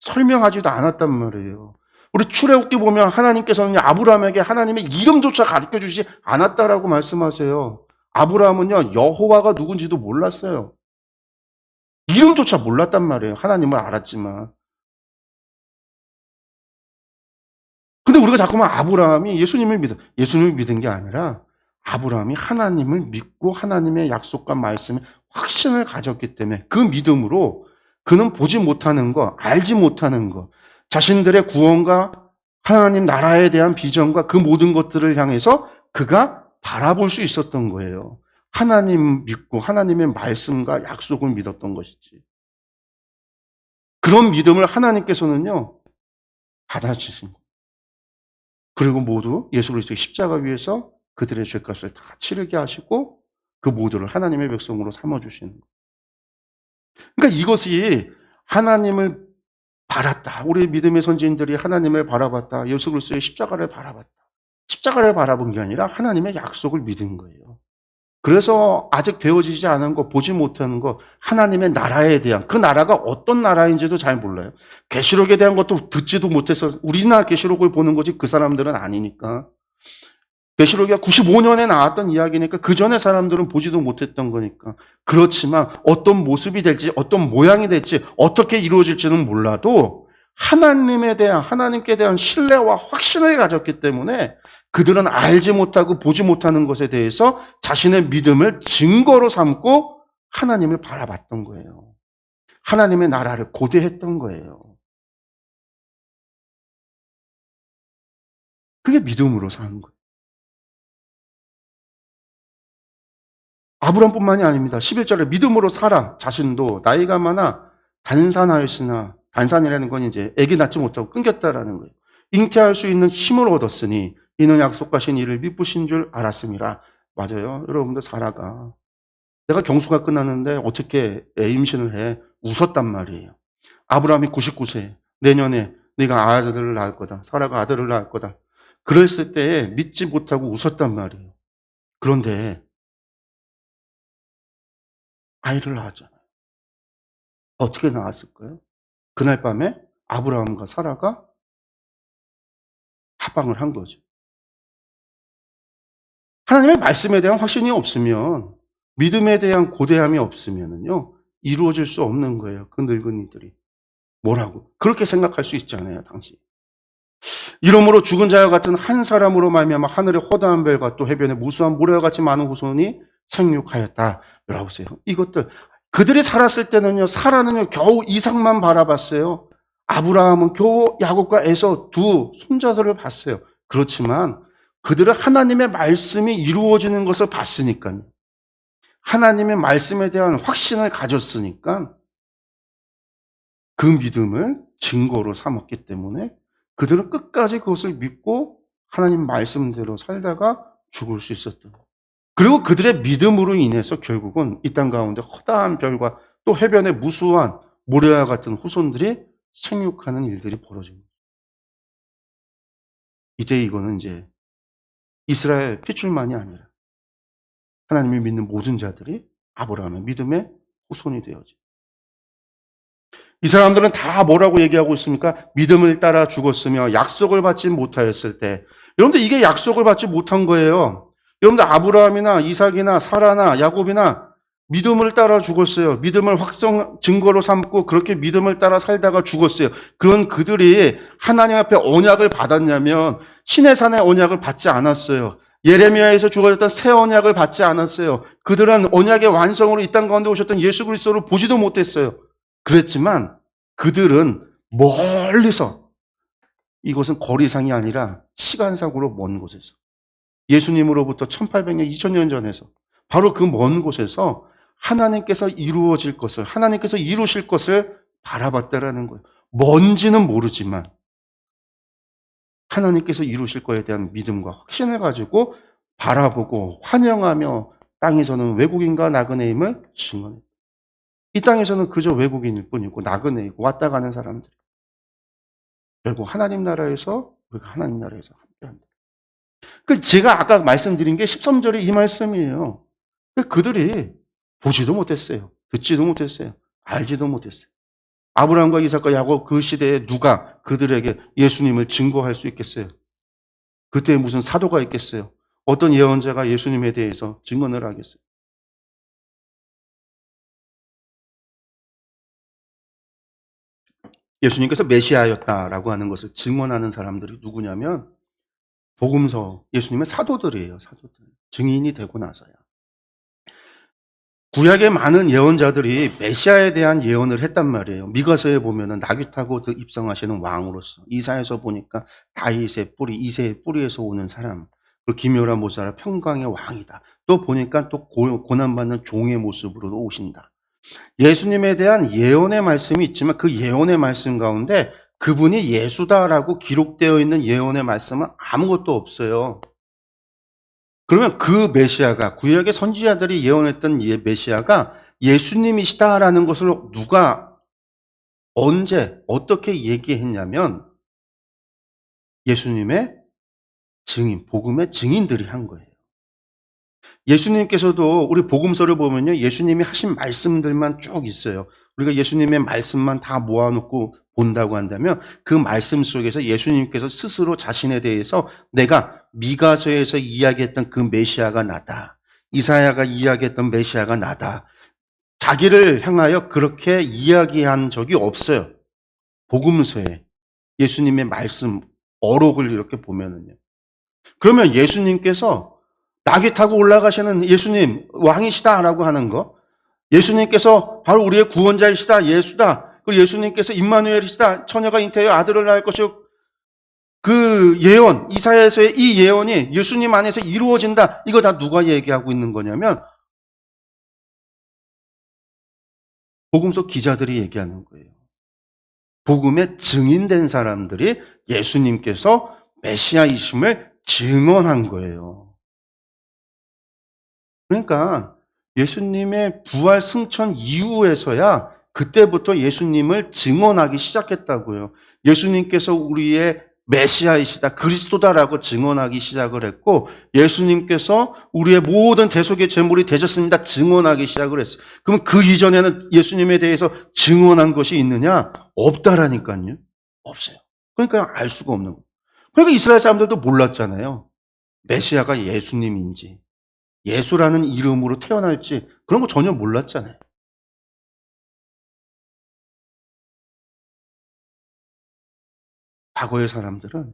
Speaker 1: 설명하지도 않았단 말이에요. 우리 출애굽기 보면 하나님께서는 아브라함에게 하나님의 이름조차 가르쳐 주지 않았다라고 말씀하세요. 아브라함은요, 여호와가 누군지도 몰랐어요. 이름조차 몰랐단 말이에요. 하나님을 알았지만. 근데 우리가 자꾸만 아브라함이 예수님을 믿은 게 아니라 아브라함이 하나님을 믿고 하나님의 약속과 말씀에 확신을 가졌기 때문에 그 믿음으로 그는 보지 못하는 거, 알지 못하는 거, 자신들의 구원과 하나님 나라에 대한 비전과 그 모든 것들을 향해서 그가 바라볼 수 있었던 거예요. 하나님 믿고 하나님의 말씀과 약속을 믿었던 것이지. 그런 믿음을 하나님께서는요, 받아주신 거예요. 그리고 모두 예수 그리스도의 십자가 위에서 그들의 죄값을 다 치르게 하시고 그 모두를 하나님의 백성으로 삼아주시는 거예요. 그러니까 이것이 하나님을 바랐다. 우리 믿음의 선지인들이 하나님을 바라봤다. 예수 그리스도의 십자가를 바라봤다. 십자가를 바라본 게 아니라 하나님의 약속을 믿은 거예요. 그래서 아직 되어지지 않은 거, 보지 못하는 거, 하나님의 나라에 대한, 그 나라가 어떤 나라인지도 잘 몰라요. 계시록에 대한 것도 듣지도 못해서 우리나 계시록을 보는 거지 그 사람들은 아니니까. 계시록이 95년에 나왔던 이야기니까 그 전에 사람들은 보지도 못했던 거니까. 그렇지만 어떤 모습이 될지, 어떤 모양이 될지, 어떻게 이루어질지는 몰라도 하나님께 대한 신뢰와 확신을 가졌기 때문에 그들은 알지 못하고 보지 못하는 것에 대해서 자신의 믿음을 증거로 삼고 하나님을 바라봤던 거예요. 하나님의 나라를 고대했던 거예요. 그게 믿음으로 사는 거예요. 아브람뿐만이 아닙니다. 11절에 믿음으로 살아 자신도 나이가 많아 단산하였으나, 단산이라는 건 이제 아기 낳지 못하고 끊겼다라는 거예요. 잉태할 수 있는 힘을 얻었으니 이는 약속하신 이를 미쁘신 줄 알았음이라. 맞아요. 여러분들 사라가 내가 경수가 끝났는데 어떻게 임신을 해? 웃었단 말이에요. 아브라함이 99세 내년에 네가 아들을 낳을 거다. 사라가 아들을 낳을 거다. 그랬을 때에 믿지 못하고 웃었단 말이에요. 그런데 아이를 낳았잖아요. 어떻게 낳았을까요? 그날 밤에 아브라함과 사라가 합방을 한 거죠. 하나님의 말씀에 대한 확신이 없으면, 믿음에 대한 고대함이 없으면은요, 이루어질 수 없는 거예요. 그 늙은이들이. 뭐라고? 그렇게 생각할 수 있잖아요, 당시. 이러므로 죽은 자와 같은 한 사람으로 말미암아 하늘의 허다한 별과 또 해변의 무수한 모래와 같이 많은 후손이 생육하였다. 여러보세요. 이것들 그들이 살았을 때는요, 사라는요 겨우 이삭만 바라봤어요. 아브라함은 겨우 야곱과 에서 두 손자들을 봤어요. 그렇지만 그들은 하나님의 말씀이 이루어지는 것을 봤으니까요. 하나님의 말씀에 대한 확신을 가졌으니까 그 믿음을 증거로 삼았기 때문에 그들은 끝까지 그것을 믿고 하나님 말씀대로 살다가 죽을 수 있었던 거예요. 그리고 그들의 믿음으로 인해서 결국은 이 땅 가운데 허다한 별과 또 해변의 무수한 모래와 같은 후손들이 생육하는 일들이 벌어진 거예요. 이때 이거는 이제 이스라엘 피출만이 아니라 하나님을 믿는 모든 자들이 아브라함의 믿음의 후손이 되어지. 이 사람들은 다 뭐라고 얘기하고 있습니까? 믿음을 따라 죽었으며 약속을 받지 못하였을 때. 여러분들 이게 약속을 받지 못한 거예요. 여러분들 아브라함이나 이삭이나 사라나 야곱이나 믿음을 따라 죽었어요. 믿음을 증거로 삼고 그렇게 믿음을 따라 살다가 죽었어요. 그런 그들이 하나님 앞에 언약을 받았냐면 시내산의 언약을 받지 않았어요. 예레미야에서 주어졌던 새 언약을 받지 않았어요. 그들은 언약의 완성으로 이 땅 가운데 오셨던 예수 그리스도를 보지도 못했어요. 그랬지만 그들은 멀리서, 이것은 거리상이 아니라 시간상으로 먼 곳에서, 예수님으로부터 1800년, 2000년 전에서 바로 그 먼 곳에서 하나님께서 이루어질 것을, 하나님께서 이루실 것을 바라봤다라는 거예요. 뭔지는 모르지만 하나님께서 이루실 것에 대한 믿음과 확신을 가지고 바라보고 환영하며 땅에서는 외국인과 나그네임을 증언해요. 이 땅에서는 그저 외국인일 뿐이고 나그네이고 왔다 가는 사람들. 결국 하나님 나라에서 우리가 하나님 나라에서 함께한다. 그 제가 아까 말씀드린 게 13절의 이 말씀이에요. 그들이 보지도 못했어요. 듣지도 못했어요. 알지도 못했어요. 아브라함과 이삭과 야곱 그 시대에 누가 그들에게 예수님을 증거할 수 있겠어요? 그때 무슨 사도가 있겠어요? 어떤 예언자가 예수님에 대해서 증언을 하겠어요? 예수님께서 메시아였다라고 하는 것을 증언하는 사람들이 누구냐면 복음서 예수님의 사도들이에요. 사도들. 증인이 되고 나서야. 구약의 많은 예언자들이 메시아에 대한 예언을 했단 말이에요. 미가서에 보면은 나귀 타고 입성하시는 왕으로서, 이사에서 보니까 다윗의 뿌리, 이새의 뿌리에서 오는 사람, 그리고 기묘라 모자라 평강의 왕이다. 또 보니까 또 고난받는 종의 모습으로 오신다. 예수님에 대한 예언의 말씀이 있지만 그 예언의 말씀 가운데 그분이 예수다라고 기록되어 있는 예언의 말씀은 아무것도 없어요. 그러면 그 메시아가, 구약의 선지자들이 예언했던 메시아가 예수님이시다라는 것을 누가 언제 어떻게 얘기했냐면 예수님의 증인, 복음의 증인들이 한 거예요. 예수님께서도 우리 복음서를 보면요, 예수님이 하신 말씀들만 쭉 있어요. 우리가 예수님의 말씀만 다 모아놓고 본다고 한다면 그 말씀 속에서 예수님께서 스스로 자신에 대해서 내가 미가서에서 이야기했던 그 메시아가 나다, 이사야가 이야기했던 메시아가 나다, 자기를 향하여 그렇게 이야기한 적이 없어요. 복음서에 예수님의 말씀 어록을 이렇게 보면은요. 그러면 예수님께서 낙이 타고 올라가시는 예수님 왕이시다라고 하는 거, 예수님께서 바로 우리의 구원자이시다, 예수다, 그리고 예수님께서 임마누엘이시다, 처녀가 잉태하여 아들을 낳을 것이요, 그 예언, 이사야에서의 이 예언이 예수님 안에서 이루어진다. 이거 다 누가 얘기하고 있는 거냐면 복음서 기자들이 얘기하는 거예요. 복음에 증인된 사람들이 예수님께서 메시아이심을 증언한 거예요. 그러니까 예수님의 부활 승천 이후에서야 그때부터 예수님을 증언하기 시작했다고요. 예수님께서 우리의 메시아이시다, 그리스도다라고 증언하기 시작을 했고, 예수님께서 우리의 모든 대속의 제물이 되셨습니다 증언하기 시작을 했어요. 그럼 그 이전에는 예수님에 대해서 증언한 것이 있느냐? 없다라니까요. 없어요. 그러니까 알 수가 없는 거예요. 그러니까 이스라엘 사람들도 몰랐잖아요. 메시아가 예수님인지, 예수라는 이름으로 태어날지 그런 거 전혀 몰랐잖아요. 과거의 사람들은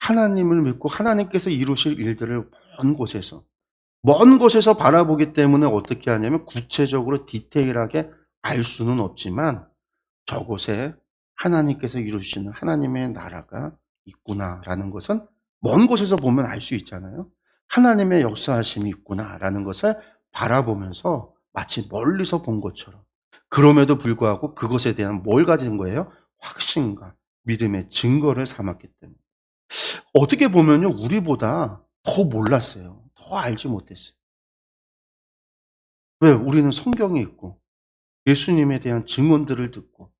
Speaker 1: 하나님을 믿고 하나님께서 이루실 일들을 먼 곳에서 바라보기 때문에 어떻게 하냐면 구체적으로 디테일하게 알 수는 없지만 저곳에 하나님께서 이루시는 하나님의 나라가 있구나라는 것은 먼 곳에서 보면 알 수 있잖아요. 하나님의 역사하심이 있구나라는 것을 바라보면서 마치 멀리서 본 것처럼, 그럼에도 불구하고 그것에 대한 뭘 가진 거예요? 확신과 믿음의 증거를 삼았기 때문에. 어떻게 보면요, 우리보다 더 몰랐어요. 더 알지 못했어요. 왜? 우리는 성경이 있고 예수님에 대한 증언들을 듣고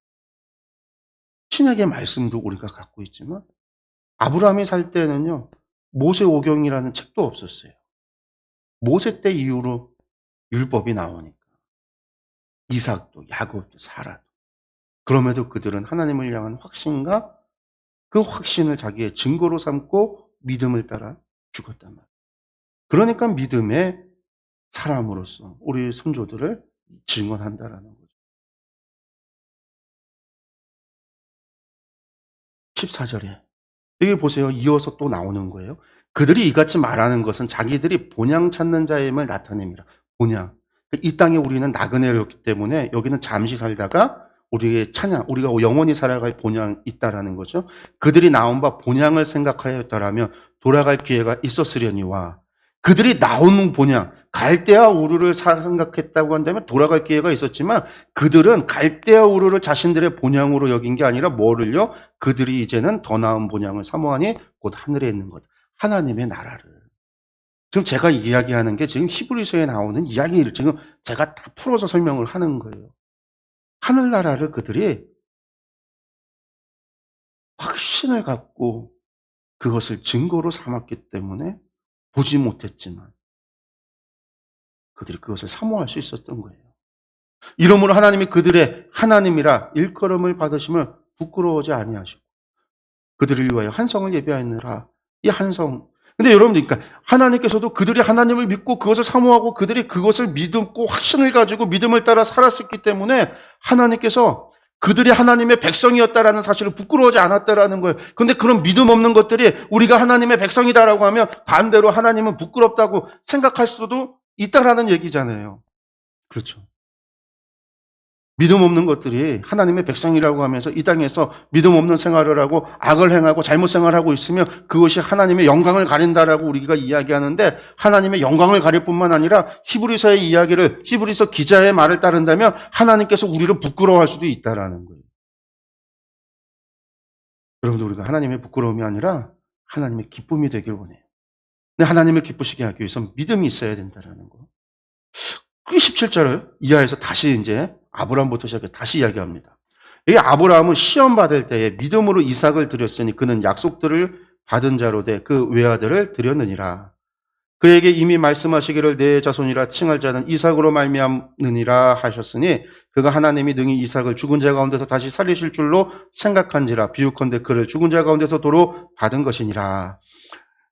Speaker 1: 신약의 말씀도 우리가 갖고 있지만, 아브라함이 살 때는요, 모세오경이라는 책도 없었어요. 모세 때 이후로 율법이 나오니까. 이삭도, 야곱도, 사라도. 그럼에도 그들은 하나님을 향한 확신과 그 확신을 자기의 증거로 삼고 믿음을 따라 죽었단 말이에요. 그러니까 믿음의 사람으로서 우리 선조들을 증언한다라는 거죠. 14절에 여기 보세요. 이어서 또 나오는 거예요. 그들이 이같이 말하는 것은 자기들이 본향 찾는 자임을 나타냅니다. 본향. 이 땅에 우리는 나그네였기 때문에 여기는 잠시 살다가 우리의 찬양, 우리가 영원히 살아갈 본향이 있다라는 거죠. 그들이 나온 바 본향을 생각하였더라면 돌아갈 기회가 있었으려니와, 그들이 나오는 본향, 갈대아 우르를 생각했다고 한다면 돌아갈 기회가 있었지만, 그들은 갈대아 우르를 자신들의 본향으로 여긴 게 아니라 뭐를요? 그들이 이제는 더 나은 본향을 사모하니 곧 하늘에 있는 것, 하나님의 나라를. 지금 제가 이야기하는 게 지금 히브리서에 나오는 이야기를 지금 제가 다 풀어서 설명을 하는 거예요. 하늘나라를 그들이 확신을 갖고 그것을 증거로 삼았기 때문에 보지 못했지만 그들이 그것을 사모할 수 있었던 거예요. 이러므로 하나님이 그들의 하나님이라 일컬음을 받으심을 부끄러워하지 아니하시고 그들을 위하여 한성을 예비하였느라. 이 한성. 근데 여러분들, 그러니까 하나님께서도 그들이 하나님을 믿고 그것을 사모하고 그들이 그것을 믿고 확신을 가지고 믿음을 따라 살았었기 때문에 하나님께서 그들이 하나님의 백성이었다라는 사실을 부끄러워하지 않았다라는 거예요. 근데 그런 믿음 없는 것들이 우리가 하나님의 백성이다라고 하면 반대로 하나님은 부끄럽다고 생각할 수도 있다라는 얘기잖아요. 그렇죠. 믿음 없는 것들이 하나님의 백성이라고 하면서 이 땅에서 믿음 없는 생활을 하고 악을 행하고 잘못 생활하고 있으면 그것이 하나님의 영광을 가린다라고 우리가 이야기하는데, 하나님의 영광을 가릴 뿐만 아니라 히브리서의 이야기를, 히브리서 기자의 말을 따른다면 하나님께서 우리를 부끄러워할 수도 있다라는 거예요. 여러분들, 우리가 하나님의 부끄러움이 아니라 하나님의 기쁨이 되길 원해요. 근데 하나님을 기쁘시게 하기 위해서 믿음이 있어야 된다라는 거. 그 17절을 이하에서 다시 이제 아브라함부터 시작해 다시 이야기합니다. 이 아브라함은 시험 받을 때에 믿음으로 이삭을 드렸으니 그는 약속들을 받은 자로 돼 그 외아들을 드렸느니라. 그에게 이미 말씀하시기를 내 자손이라 칭할 자는 이삭으로 말미암느니라 하셨으니 그가 하나님이 능히 이삭을 죽은 자 가운데서 다시 살리실 줄로 생각한지라. 비유컨대 그를 죽은 자 가운데서 도로 받은 것이니라.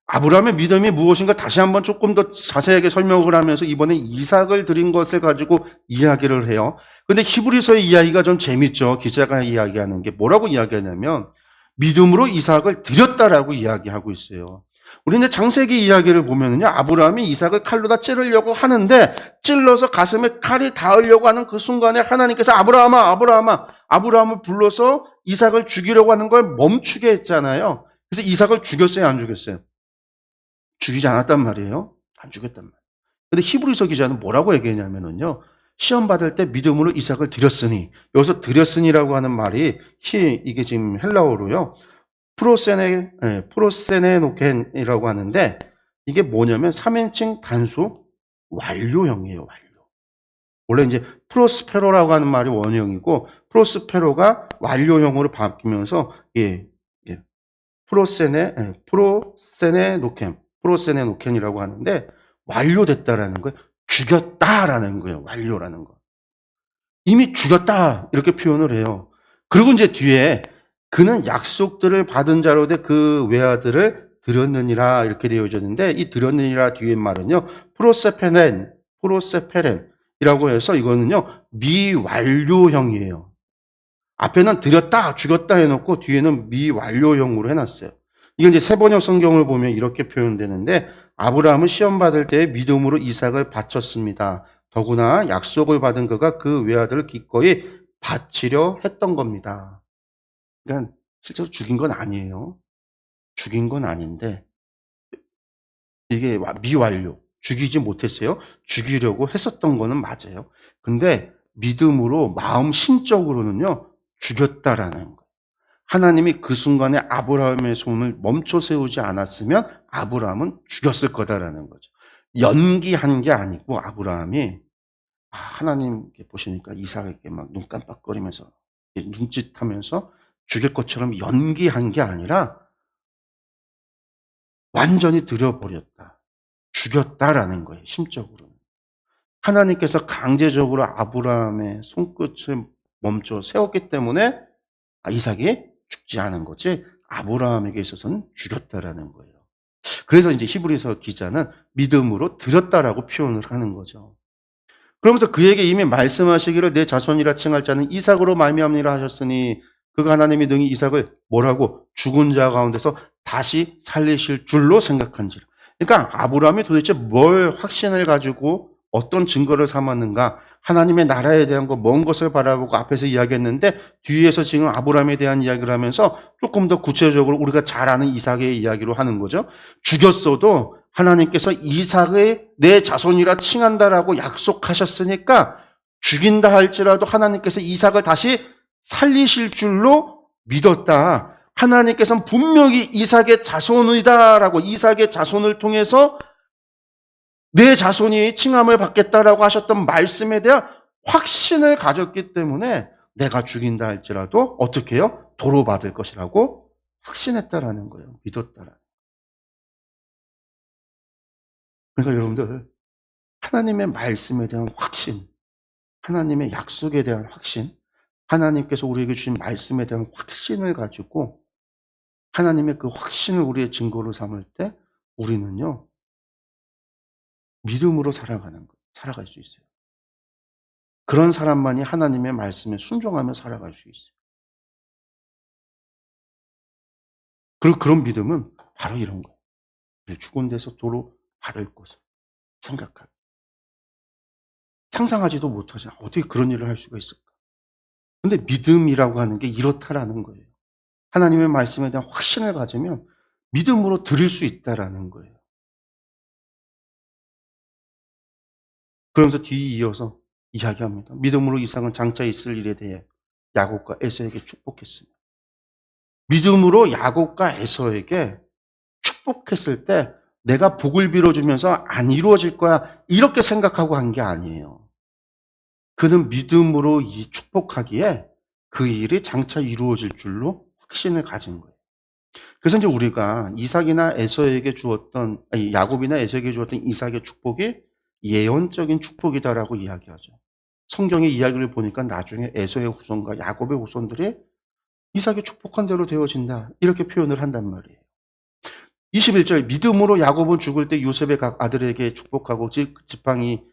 Speaker 1: 아브라함의 믿음이 무엇인가 다시 한번 조금 더 자세하게 설명을 하면서 이번에 이삭을 드린 것을 가지고 이야기를 해요. 근데 히브리서의 이야기가 좀 재밌죠. 기자가 이야기하는 게 뭐라고 이야기하냐면 믿음으로 이삭을 드렸다라고 이야기하고 있어요. 우리 이제 창세기 이야기를 보면은요, 아브라함이 이삭을 칼로다 찌르려고 하는데 찔러서 가슴에 칼이 닿으려고 하는 그 순간에 하나님께서 아브라함을 불러서 이삭을 죽이려고 하는 걸 멈추게 했잖아요. 그래서 이삭을 죽였어요, 안 죽였어요? 죽이지 않았단 말이에요. 안 죽였단 말이에요. 근데 히브리서 기자는 뭐라고 얘기했냐면은요. 시험 받을 때 믿음으로 이삭을 드렸으니, 여기서 드렸으니라고 하는 말이 이게 지금 헬라어로요. 프로세네노켄이라고 하는데, 이게 뭐냐면 3인칭 단수 완료형이에요, 완료. 원래 이제 프로스페로라고 하는 말이 원형이고, 프로스페로가 완료형으로 바뀌면서, 프로세네노켄이라고 하는데, 완료됐다라는 거예요. 죽였다라는 거예요, 완료라는 거. 이미 죽였다, 이렇게 표현을 해요. 그리고 이제 뒤에, 그는 약속들을 받은 자로 돼 그 외아들을 드렸느니라, 이렇게 되어졌는데, 이 드렸느니라 뒤에 말은요, 프로세페렌이라고 해서 이거는요, 미완료형이에요. 앞에는 드렸다, 죽였다 해놓고 뒤에는 미완료형으로 해놨어요. 이게 이제 세번역 성경을 보면 이렇게 표현되는데, 아브라함은 시험 받을 때 믿음으로 이삭을 바쳤습니다. 더구나 약속을 받은 그가 그 외아들을 기꺼이 바치려 했던 겁니다. 그러니까 실제로 죽인 건 아니에요. 죽인 건 아닌데 이게 미완료. 죽이지 못했어요. 죽이려고 했었던 거는 맞아요. 근데 믿음으로 마음 심적으로는요. 죽였다라는 거예요. 하나님이 그 순간에 아브라함의 손을 멈춰 세우지 않았으면 아브라함은 죽였을 거다라는 거죠. 연기한 게 아니고 아브라함이 하나님 보시니까 이삭에게 막 눈 깜빡거리면서 눈짓하면서 죽일 것처럼 연기한 게 아니라 완전히 들여버렸다. 죽였다라는 거예요. 심적으로는. 하나님께서 강제적으로 아브라함의 손끝을 멈춰 세웠기 때문에 이삭이 죽지 않은 거지 아브라함에게 있어서는 죽였다라는 거예요. 그래서 이제 히브리서 기자는 믿음으로 드렸다라고 표현을 하는 거죠. 그러면서 그에게 이미 말씀하시기를 내 자손이라 칭할 자는 이삭으로 말미암니라 하셨으니 그가 하나님이 능히 이삭을 뭐라고 죽은 자 가운데서 다시 살리실 줄로 생각한지라. 그러니까 아브라함이 도대체 뭘 확신을 가지고 어떤 증거를 삼았는가? 하나님의 나라에 대한 거 먼 것을 바라보고 앞에서 이야기했는데 뒤에서 지금 아브라함에 대한 이야기를 하면서 조금 더 구체적으로 우리가 잘 아는 이삭의 이야기로 하는 거죠. 죽였어도 하나님께서 이삭의 내 자손이라 칭한다라고 약속하셨으니까 죽인다 할지라도 하나님께서 이삭을 다시 살리실 줄로 믿었다. 하나님께서는 분명히 이삭의 자손이다라고 이삭의 자손을 통해서 내 자손이 칭함을 받겠다라고 하셨던 말씀에 대한 확신을 가졌기 때문에 내가 죽인다 할지라도 어떻게 해요? 도로 받을 것이라고 확신했다라는 거예요. 믿었다라는. 그러니까 여러분들 하나님의 말씀에 대한 확신, 하나님의 약속에 대한 확신, 하나님께서 우리에게 주신 말씀에 대한 확신을 가지고 하나님의 그 확신을 우리의 증거로 삼을 때 우리는요 믿음으로 살아갈 수 있어요. 그런 사람만이 하나님의 말씀에 순종하며 살아갈 수 있어요. 그리고 그런 믿음은 바로 이런 거예요. 죽은 데서 도로 받을 것을 생각하고 상상하지도 못하지 어떻게 그런 일을 할 수가 있을까? 근데 믿음이라고 하는 게 이렇다라는 거예요. 하나님의 말씀에 대한 확신을 가지면 믿음으로 드릴 수 있다라는 거예요. 그러면서 뒤이어서 이야기합니다. 믿음으로 이삭은 장차 있을 일에 대해 야곱과 에서에게 축복했습니다. 믿음으로 야곱과 에서에게 축복했을 때 내가 복을 빌어주면서 안 이루어질 거야 이렇게 생각하고 한 게 아니에요. 그는 믿음으로 이 축복하기에 그 일이 장차 이루어질 줄로 확신을 가진 거예요. 그래서 이제 우리가 이삭이나 에서에게 주었던 야곱이나 에서에게 주었던 이삭의 축복이 예언적인 축복이다라고 이야기하죠. 성경의 이야기를 보니까 나중에 에서의 후손과 야곱의 후손들이 이삭이 축복한 대로 되어진다 이렇게 표현을 한단 말이에요. 21절 믿음으로 야곱은 죽을 때 요셉의 각 아들에게 축복하고 지팡이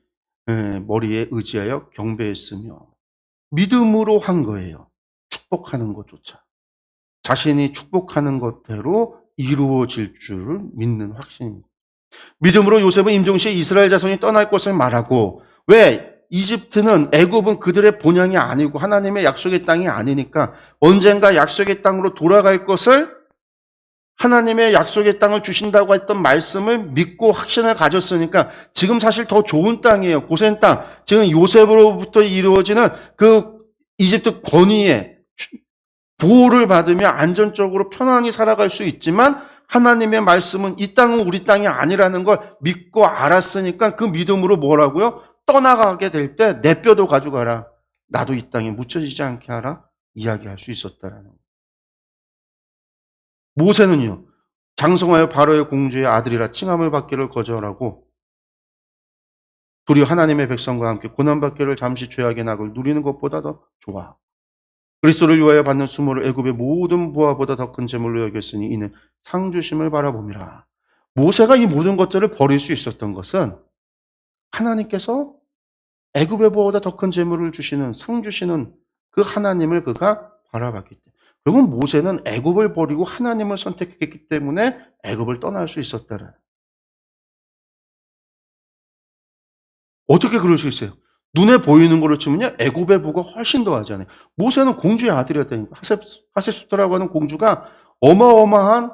Speaker 1: 머리에 의지하여 경배했으며 믿음으로 한 거예요. 축복하는 것조차. 자신이 축복하는 것대로 이루어질 줄을 믿는 확신입니다. 믿음으로 요셉은 임종시에 이스라엘 자손이 떠날 것을 말하고 왜? 이집트는 애굽은 그들의 본향이 아니고 하나님의 약속의 땅이 아니니까 언젠가 약속의 땅으로 돌아갈 것을 하나님의 약속의 땅을 주신다고 했던 말씀을 믿고 확신을 가졌으니까 지금 사실 더 좋은 땅이에요. 고센 땅. 지금 요셉으로부터 이루어지는 그 이집트 권위에 보호를 받으며 안전적으로 편안히 살아갈 수 있지만 하나님의 말씀은 이 땅은 우리 땅이 아니라는 걸 믿고 알았으니까 그 믿음으로 뭐라고요? 떠나가게 될 때 내 뼈도 가져가라. 나도 이 땅에 묻혀지지 않게 하라. 이야기할 수 있었다라는 거예요. 모세는요. 장성하여 바로의 공주의 아들이라 칭함을 받기를 거절하고 도리어 하나님의 백성과 함께 고난받기를 잠시 죄악의 낙을 누리는 것보다 더 좋아. 그리스도를 위하여 받는 수모를 애굽의 모든 부하보다 더 큰 재물로 여겼으니 이는 상 주심을 바라봄이라. 모세가 이 모든 것들을 버릴 수 있었던 것은 하나님께서 애굽의 부하보다 더 큰 재물을 주시는 상 주시는 그 하나님을 그가 바라봤기 때문에. 결국 모세는 애굽을 버리고 하나님을 선택했기 때문에 애굽을 떠날 수 있었다는. 어떻게 그럴 수 있어요? 눈에 보이는 걸로 치면요, 애굽의 부가 훨씬 더 하잖아요. 모세는 공주의 아들이었다니까. 하셉수토라고 하는 공주가 어마어마한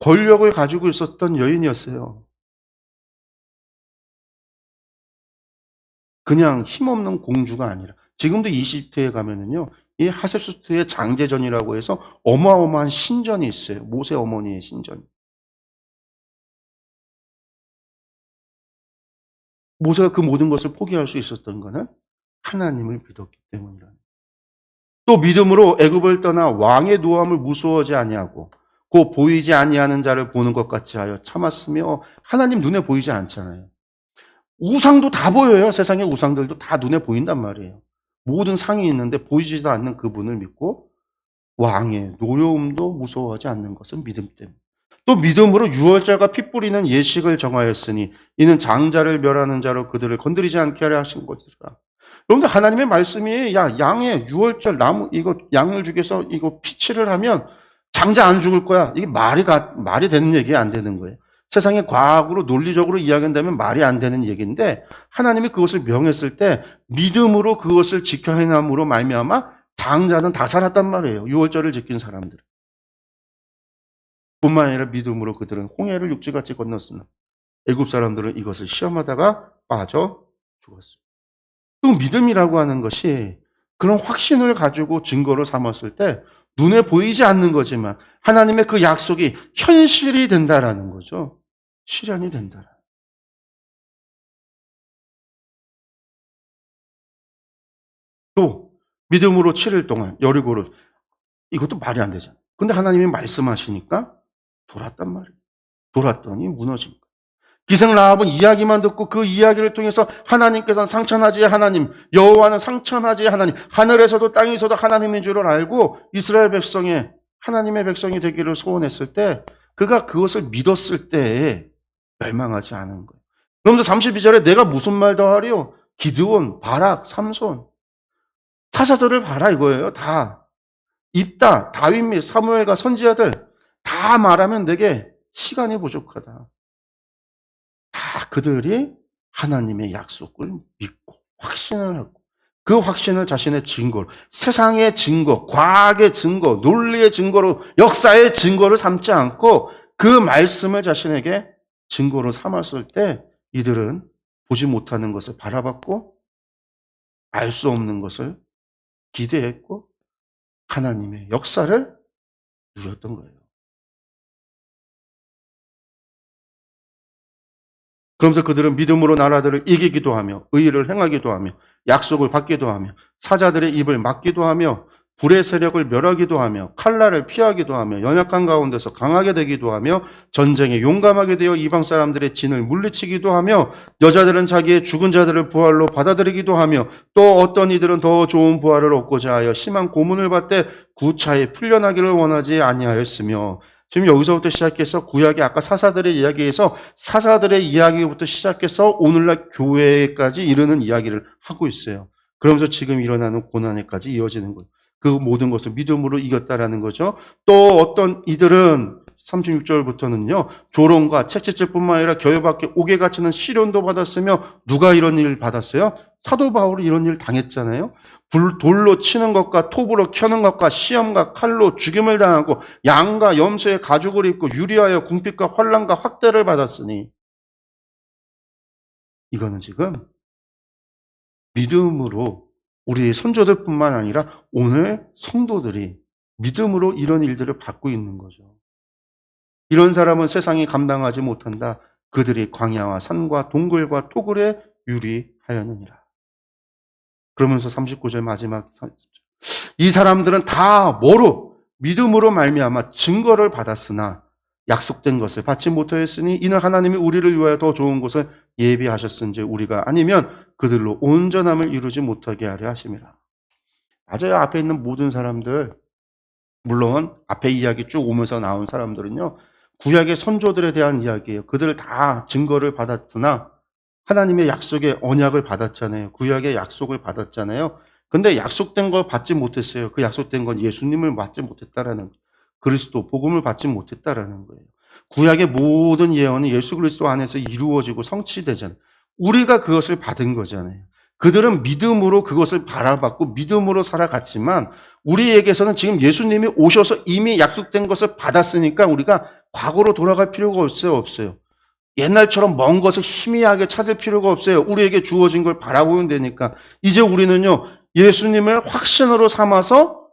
Speaker 1: 권력을 가지고 있었던 여인이었어요. 그냥 힘없는 공주가 아니라 지금도 이집트에 가면은요, 이 하셉수토의 장제전이라고 해서 어마어마한 신전이 있어요. 모세 어머니의 신전. 모세가 그 모든 것을 포기할 수 있었던 것은 하나님을 믿었기 때문이라. 또 믿음으로 애굽을 떠나 왕의 노함을 무서워하지 아니하고 그 보이지 아니하는 자를 보는 것 같이 하여 참았으며. 하나님 눈에 보이지 않잖아요. 우상도 다 보여요. 세상의 우상들도 다 눈에 보인단 말이에요. 모든 상이 있는데 보이지도 않는 그분을 믿고 왕의 노여움도 무서워하지 않는 것은 믿음 때문에. 또 믿음으로 유월절과 피 뿌리는 예식을 정하였으니 이는 장자를 멸하는 자로 그들을 건드리지 않게 하려 하신 것이라. 여러분들 하나님의 말씀이 양의 유월절 나무 이거 양을 죽여서 이거 피치를 하면 장자 안 죽을 거야. 이게 말이 되는 얘기 안 되는 거예요. 세상의 과학으로 논리적으로 이야기한다면 말이 안 되는 얘기인데 하나님이 그것을 명했을 때 믿음으로 그것을 지켜 행함으로 말미암아 장자는 다 살았단 말이에요. 유월절을 지킨 사람들. 뿐만 아니라 믿음으로 그들은 홍해를 육지같이 건넜으나 애굽 사람들은 이것을 시험하다가 빠져 죽었습니다. 또 믿음이라고 하는 것이 그런 확신을 가지고 증거로 삼았을 때 눈에 보이지 않는 거지만 하나님의 그 약속이 현실이 된다라는 거죠. 실현이 된다. 또 믿음으로 7일 동안 여리고를 이것도 말이 안 되잖아요. 근데 하나님이 말씀하시니까 돌았단 말이에요. 돌았더니 무너진 거예요. 기생 라합은 이야기만 듣고 그 이야기를 통해서 하나님께서는 상천하지의 하나님, 여호와는 상천하지의 하나님, 하늘에서도 땅에서도 하나님인 줄을 알고 이스라엘 백성의 하나님의 백성이 되기를 소원했을 때 그가 그것을 믿었을 때에 멸망하지 않은 거예요. 그러면서 32절에 내가 무슨 말 더 하리요? 기드온, 바락, 삼손 사사들을 봐라 이거예요. 다 입다, 다윗 및 사무엘과 선지자들 다 말하면 내게 시간이 부족하다. 다 그들이 하나님의 약속을 믿고 확신을 하고 그 확신을 자신의 증거로 세상의 증거, 과학의 증거, 논리의 증거로 역사의 증거를 삼지 않고 그 말씀을 자신에게 증거로 삼았을 때 이들은 보지 못하는 것을 바라봤고 알 수 없는 것을 기대했고 하나님의 역사를 누렸던 거예요. 그러면서 그들은 믿음으로 나라들을 이기기도 하며 의의를 행하기도 하며 약속을 받기도 하며 사자들의 입을 막기도 하며 불의 세력을 멸하기도 하며 칼날을 피하기도 하며 연약한 가운데서 강하게 되기도 하며 전쟁에 용감하게 되어 이방 사람들의 진을 물리치기도 하며 여자들은 자기의 죽은 자들을 부활로 받아들이기도 하며 또 어떤 이들은 더 좋은 부활을 얻고자 하여 심한 고문을 받되 구차히 풀려나기를 원하지 아니하였으며. 지금 여기서부터 시작해서 구약의 아까 사사들의 이야기에서 사사들의 이야기부터 시작해서 오늘날 교회까지 이르는 이야기를 하고 있어요. 그러면서 지금 일어나는 고난에까지 이어지는 거예요. 그 모든 것을 믿음으로 이겼다라는 거죠. 또 어떤 이들은 36절부터는요. 조롱과 채찍질뿐만 아니라 겨우 밖에 옥에 갇히는 시련도 받았으며 누가 이런 일을 받았어요? 사도 바울이 이런 일 당했잖아요. 돌로 치는 것과 톱으로 켜는 것과 시험과 칼로 죽임을 당하고 양과 염소의 가죽을 입고 유리하여 궁핍과 환난과 학대를 받았으니 이거는 지금 믿음으로 우리 선조들뿐만 아니라 오늘 성도들이 믿음으로 이런 일들을 받고 있는 거죠. 이런 사람은 세상이 감당하지 못한다. 그들이 광야와 산과 동굴과 토굴에 유리하였느니라. 그러면서 39절 마지막 이 사람들은 다 뭐로? 믿음으로 말미암아 증거를 받았으나 약속된 것을 받지 못하였으니 이는 하나님이 우리를 위하여 더 좋은 곳을 예비하셨은지 우리가 아니면 그들로 온전함을 이루지 못하게 하려 하심이라. 맞아요. 앞에 있는 모든 사람들, 물론 앞에 이야기 쭉 오면서 나온 사람들은요, 구약의 선조들에 대한 이야기예요. 그들 다 증거를 받았으나 하나님의 약속의 언약을 받았잖아요. 구약의 약속을 받았잖아요. 근데 약속된 걸 받지 못했어요. 그 약속된 건 예수님을 받지 못했다라는, 그리스도 복음을 받지 못했다라는 거예요. 구약의 모든 예언은 예수 그리스도 안에서 이루어지고 성취되잖아요. 우리가 그것을 받은 거잖아요. 그들은 믿음으로 그것을 바라봤고 믿음으로 살아갔지만 우리에게서는 지금 예수님이 오셔서 이미 약속된 것을 받았으니까 우리가 과거로 돌아갈 필요가 없어요. 옛날처럼 먼 것을 희미하게 찾을 필요가 없어요. 우리에게 주어진 걸 바라보면 되니까. 이제 우리는요, 예수님을 확신으로 삼아서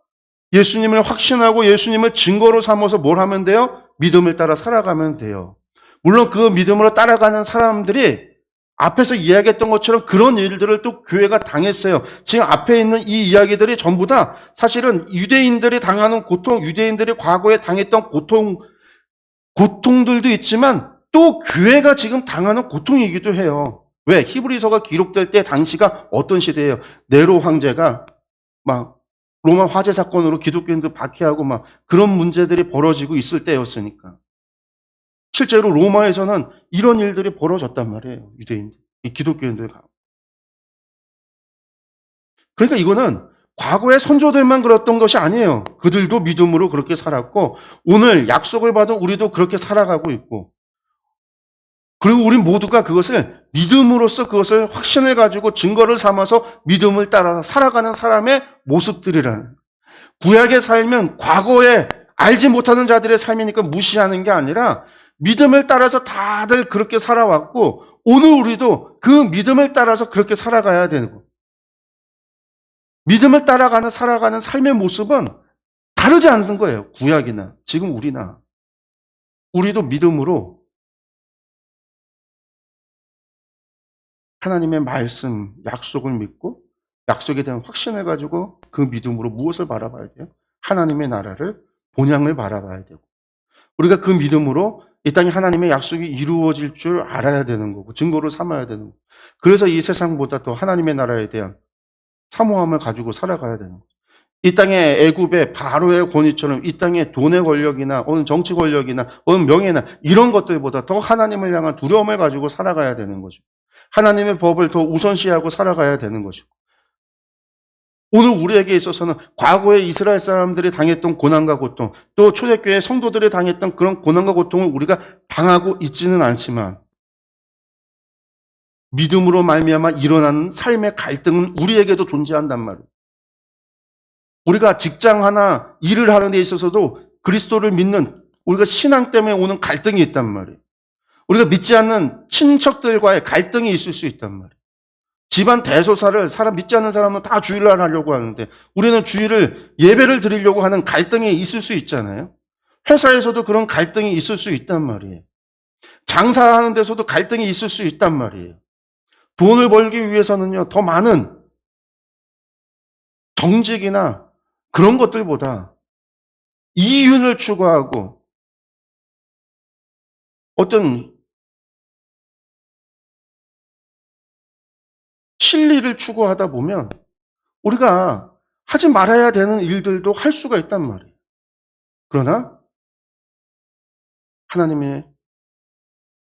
Speaker 1: 예수님을 확신하고 예수님을 증거로 삼아서 뭘 하면 돼요? 믿음을 따라 살아가면 돼요. 물론 그 믿음으로 따라가는 사람들이 앞에서 이야기했던 것처럼 그런 일들을 또 교회가 당했어요. 지금 앞에 있는 이 이야기들이 전부 다 사실은 유대인들이 당하는 고통, 유대인들이 과거에 당했던 고통들도 있지만 또 교회가 지금 당하는 고통이기도 해요. 왜? 히브리서가 기록될 때 당시가 어떤 시대예요? 네로 황제가 막 로마 화재 사건으로 기독교인들 박해하고 막 그런 문제들이 벌어지고 있을 때였으니까. 실제로 로마에서는 이런 일들이 벌어졌단 말이에요. 유대인들, 이 기독교인들. 그러니까 이거는 과거의 선조들만 그랬던 것이 아니에요. 그들도 믿음으로 그렇게 살았고 오늘 약속을 받은 우리도 그렇게 살아가고 있고 그리고 우리 모두가 그것을 믿음으로써 그것을 확신을 가지고 증거를 삼아서 믿음을 따라 살아가는 사람의 모습들이라는. 구약의 삶은 과거에 알지 못하는 자들의 삶이니까 무시하는 게 아니라 믿음을 따라서 다들 그렇게 살아왔고 오늘 우리도 그 믿음을 따라서 그렇게 살아가야 되는 거. 믿음을 따라가는 살아가는 삶의 모습은 다르지 않는 거예요. 구약이나 지금 우리나. 우리도 믿음으로 하나님의 말씀, 약속을 믿고 약속에 대한 확신을 가지고 그 믿음으로 무엇을 바라봐야 돼요? 하나님의 나라를, 본향을 바라봐야 되고 우리가 그 믿음으로 이 땅에 하나님의 약속이 이루어질 줄 알아야 되는 거고 증거로 삼아야 되는 거고 그래서 이 세상보다 더 하나님의 나라에 대한 사모함을 가지고 살아가야 되는 거죠. 이 땅의 애굽의 바로의 권위처럼 이 땅의 돈의 권력이나 어느 정치 권력이나 어느 명예나 이런 것들보다 더 하나님을 향한 두려움을 가지고 살아가야 되는 거죠. 하나님의 법을 더 우선시하고 살아가야 되는 것이고 오늘 우리에게 있어서는 과거에 이스라엘 사람들이 당했던 고난과 고통 또 초대교회 성도들이 당했던 그런 고난과 고통을 우리가 당하고 있지는 않지만 믿음으로 말미암아 일어나는 삶의 갈등은 우리에게도 존재한단 말이에요. 우리가 직장 하나 일을 하는 데 있어서도 그리스도를 믿는 우리가 신앙 때문에 오는 갈등이 있단 말이에요. 우리가 믿지 않는 친척들과의 갈등이 있을 수 있단 말이에요. 집안 대소사를 믿지 않는 사람은 다 주일날 하려고 하는데 우리는 주일을 예배를 드리려고 하는 갈등이 있을 수 있잖아요. 회사에서도 그런 갈등이 있을 수 있단 말이에요. 장사하는 데서도 갈등이 있을 수 있단 말이에요. 돈을 벌기 위해서는요, 더 많은 정직이나 그런 것들보다 이윤을 추구하고 어떤 실리를 추구하다 보면 우리가 하지 말아야 되는 일들도 할 수가 있단 말이에요. 그러나 하나님의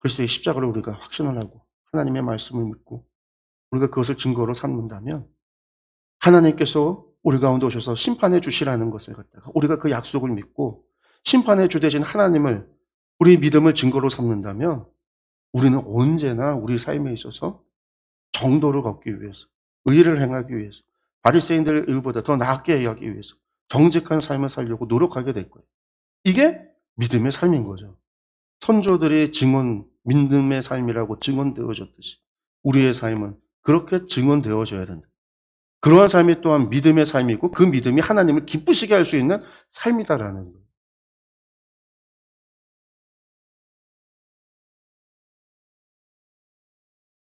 Speaker 1: 그리스도의 십자가를 우리가 확신을 하고 하나님의 말씀을 믿고 우리가 그것을 증거로 삼는다면 하나님께서 우리 가운데 오셔서 심판해 주시라는 것을 갖다가 우리가 그 약속을 믿고 심판해 주 되신 하나님을 우리 믿음을 증거로 삼는다면 우리는 언제나 우리 삶에 있어서 정도를 걷기 위해서 의를 행하기 위해서, 바리새인들의 의보다 더 낫게 하기 위해서 정직한 삶을 살려고 노력하게 될 거예요. 이게 믿음의 삶인 거죠. 선조들의 증언, 믿음의 삶이라고 증언되어졌듯이 우리의 삶은 그렇게 증언되어져야 된다. 그러한 삶이 또한 믿음의 삶이고 그 믿음이 하나님을 기쁘시게 할 수 있는 삶이다라는 거예요.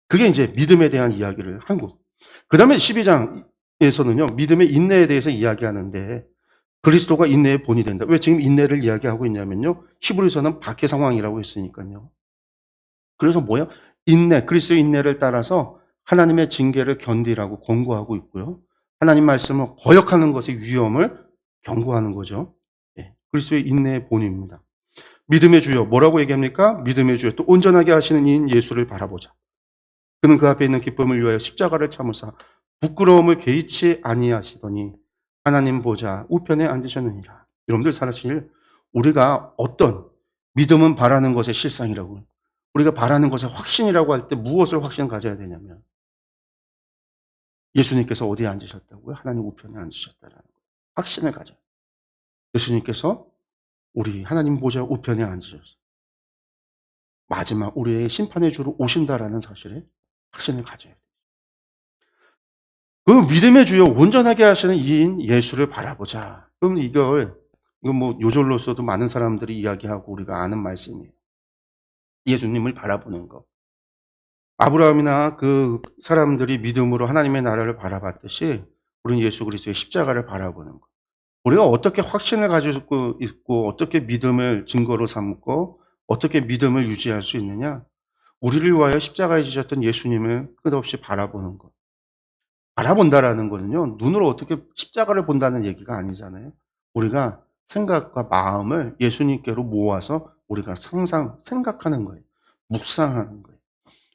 Speaker 1: 그게 이제 믿음에 대한 이야기를 한 거고. 그 다음에 12장에서는요, 믿음의 인내에 대해서 이야기하는데 그리스도가 인내의 본이 된다. 왜 지금 인내를 이야기하고 있냐면요, 히브리서는 박해 상황이라고 했으니까요. 그래서 뭐야? 인내, 그리스도의 인내를 따라서 하나님의 징계를 견디라고 권고하고 있고요. 하나님 말씀을 거역하는 것의 위험을 경고하는 거죠. 예, 그리스도의 인내의 본입니다. 믿음의 주여, 뭐라고 얘기합니까? 믿음의 주여, 또 온전하게 하시는 이인 예수를 바라보자. 그는 그 앞에 있는 기쁨을 위하여 십자가를 참으사 부끄러움을 개의치 아니하시더니 하나님 보좌 우편에 앉으셨느니라. 여러분들 사실 우리가 어떤 믿음은 바라는 것의 실상이라고, 우리가 바라는 것의 확신이라고 할 때 무엇을 확신을 가져야 되냐면 예수님께서 어디에 앉으셨다고요? 하나님 우편에 앉으셨다라는 거예요. 확신을 가져요. 예수님께서 우리 하나님 보좌 우편에 앉으셨어요. 마지막 우리의 심판의 주로 오신다라는 사실에 확신을 가져야 돼요. 그 믿음의 주여 온전하게 하시는 이인 예수를 바라보자. 그럼 이거 뭐 요절로서도 많은 사람들이 이야기하고 우리가 아는 말씀이에요. 예수님을 바라보는 것. 아브라함이나 그 사람들이 믿음으로 하나님의 나라를 바라봤듯이 우리는 예수 그리스도의 십자가를 바라보는 것. 우리가 어떻게 확신을 가지고 있고 어떻게 믿음을 증거로 삼고 어떻게 믿음을 유지할 수 있느냐? 우리를 위하여 십자가에 지셨던 예수님을 끝없이 바라보는 것. 바라본다라는 거는요, 눈으로 어떻게 십자가를 본다는 얘기가 아니잖아요. 우리가 생각과 마음을 예수님께로 모아서 우리가 생각하는 거예요. 묵상하는 거예요.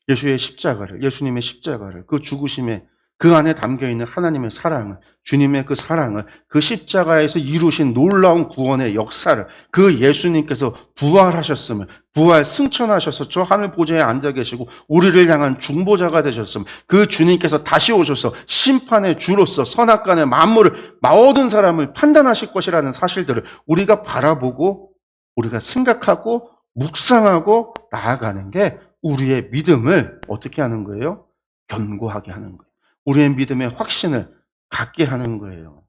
Speaker 1: 예수의 십자가를, 예수님의 십자가를, 그 죽으심에 그 안에 담겨 있는 하나님의 사랑을, 주님의 그 사랑을, 그 십자가에서 이루신 놀라운 구원의 역사를, 그 예수님께서 부활하셨음을, 부활 승천하셔서 저 하늘 보좌에 앉아 계시고 우리를 향한 중보자가 되셨음, 그 주님께서 다시 오셔서 심판의 주로서 선악간의 만물을, 모든 사람을 판단하실 것이라는 사실들을 우리가 바라보고 우리가 생각하고 묵상하고 나아가는 게 우리의 믿음을 어떻게 하는 거예요? 견고하게 하는 거예요. 우리의 믿음의 확신을 갖게 하는 거예요.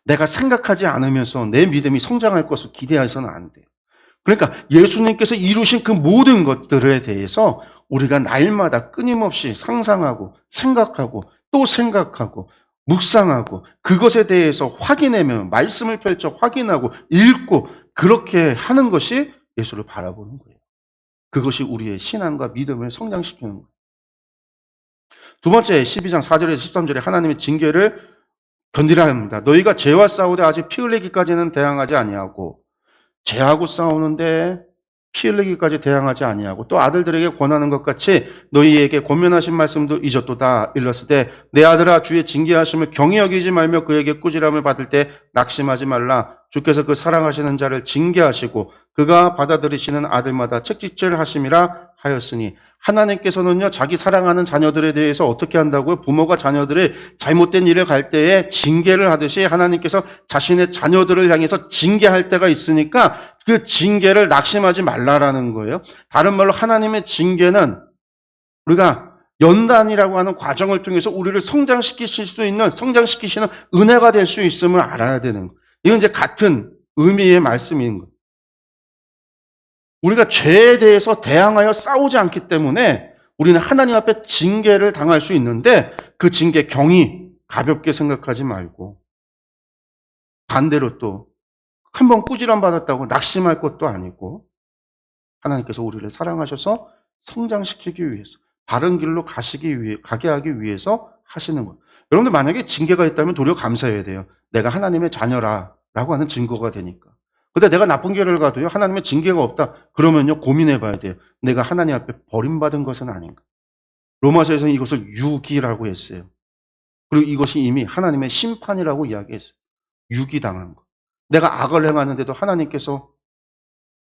Speaker 1: 내가 생각하지 않으면서 내 믿음이 성장할 것을 기대해서는 안 돼요. 그러니까 예수님께서 이루신 그 모든 것들에 대해서 우리가 날마다 끊임없이 상상하고 생각하고 또 생각하고 묵상하고 그것에 대해서 확인하며 말씀을 펼쳐 확인하고 읽고 그렇게 하는 것이 예수를 바라보는 거예요. 그것이 우리의 신앙과 믿음을 성장시키는 거예요. 두 번째, 12장 4절에서 13절에 하나님의 징계를 견디라 합니다. 너희가 죄와 싸우되 아직 피 흘리기까지는 대항하지 아니하고, 죄하고 싸우는데 피 흘리기까지 대항하지 아니하고, 또 아들들에게 권하는 것 같이 너희에게 권면하신 말씀도 잊었도다. 일렀으되 내 아들아, 주의 징계하심을 경히 여기지 말며 그에게 꾸지람을 받을 때 낙심하지 말라. 주께서 그 사랑하시는 자를 징계하시고 그가 받아들이시는 아들마다 책짓질 하심이라 하였으니, 하나님께서는요, 자기 사랑하는 자녀들에 대해서 어떻게 한다고요? 부모가 자녀들의 잘못된 일을 갈 때에 징계를 하듯이 하나님께서 자신의 자녀들을 향해서 징계할 때가 있으니까 그 징계를 낙심하지 말라라는 거예요. 다른 말로 하나님의 징계는 우리가 연단이라고 하는 과정을 통해서 우리를 성장시키시는 은혜가 될 수 있음을 알아야 되는 거예요. 이건 이제 같은 의미의 말씀인 거예요. 우리가 죄에 대해서 대항하여 싸우지 않기 때문에 우리는 하나님 앞에 징계를 당할 수 있는데 그 징계 경히 가볍게 생각하지 말고, 반대로 또 한 번 꾸지람 받았다고 낙심할 것도 아니고, 하나님께서 우리를 사랑하셔서 성장시키기 위해서, 바른 길로 가게 하기 위해서 하시는 것. 여러분들 만약에 징계가 있다면 도리어 감사해야 돼요. 내가 하나님의 자녀라라고 하는 증거가 되니까. 근데 내가 나쁜 길을 가도요, 하나님의 징계가 없다. 그러면요, 고민해 봐야 돼요. 내가 하나님 앞에 버림받은 것은 아닌가. 로마서에서는 이것을 유기라고 했어요. 그리고 이것이 이미 하나님의 심판이라고 이야기했어요. 유기당한 거. 내가 악을 행하는데도 하나님께서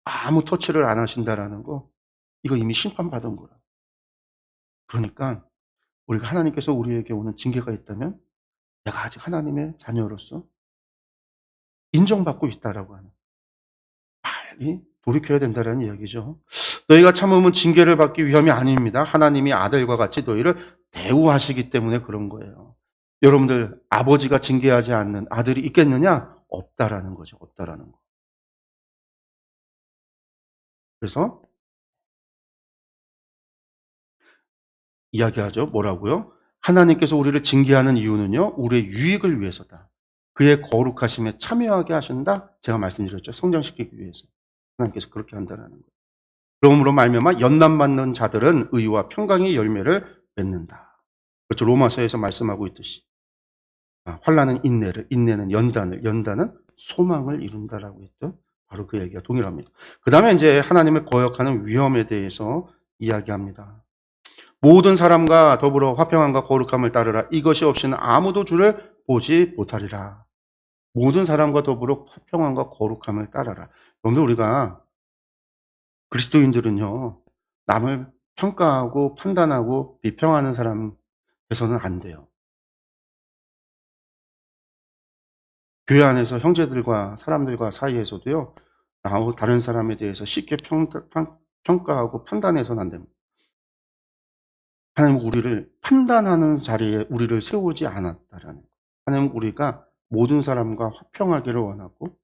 Speaker 1: 아무 터치를 안 하신다라는 거, 이거 이미 심판받은 거라. 그러니까 우리가 하나님께서 우리에게 오는 징계가 있다면 내가 아직 하나님의 자녀로서 인정받고 있다라고 하는, 빨리 돌이켜야 된다는 이야기죠. 너희가 참으면 징계를 받기 위함이 아닙니다. 하나님이 아들과 같이 너희를 대우하시기 때문에 그런 거예요. 여러분들, 아버지가 징계하지 않는 아들이 있겠느냐? 없다라는 거죠. 없다라는 거. 그래서 이야기하죠. 뭐라고요? 하나님께서 우리를 징계하는 이유는요, 우리의 유익을 위해서다. 그의 거룩하심에 참여하게 하신다. 제가 말씀드렸죠. 성장시키기 위해서. 하나님께서 그렇게 한다는 거예요. 그러므로 말미암아 연단받는 자들은 의와 평강의 열매를 맺는다. 그렇죠. 로마서에서 말씀하고 있듯이. 환난은 인내를, 인내는 연단을, 연단은 소망을 이룬다라고 했던 바로 그 얘기가 동일합니다. 그 다음에 이제 하나님을 거역하는 위험에 대해서 이야기합니다. 모든 사람과 더불어 화평함과 거룩함을 따르라. 이것이 없이는 아무도 주를 보지 못하리라. 모든 사람과 더불어 화평함과 거룩함을 따르라. 여러분들, 우리가 그리스도인들은요, 남을 평가하고 판단하고 비평하는 사람 돼서는 안 돼요. 교회 안에서 형제들과 사람들과 사이에서도요, 다른 사람에 대해서 쉽게 평가하고 판단해서는 안 됩니다. 하나님은 우리를 판단하는 자리에 우리를 세우지 않았다라는 거예요. 하나님은 우리가 모든 사람과 화평하기를 원하고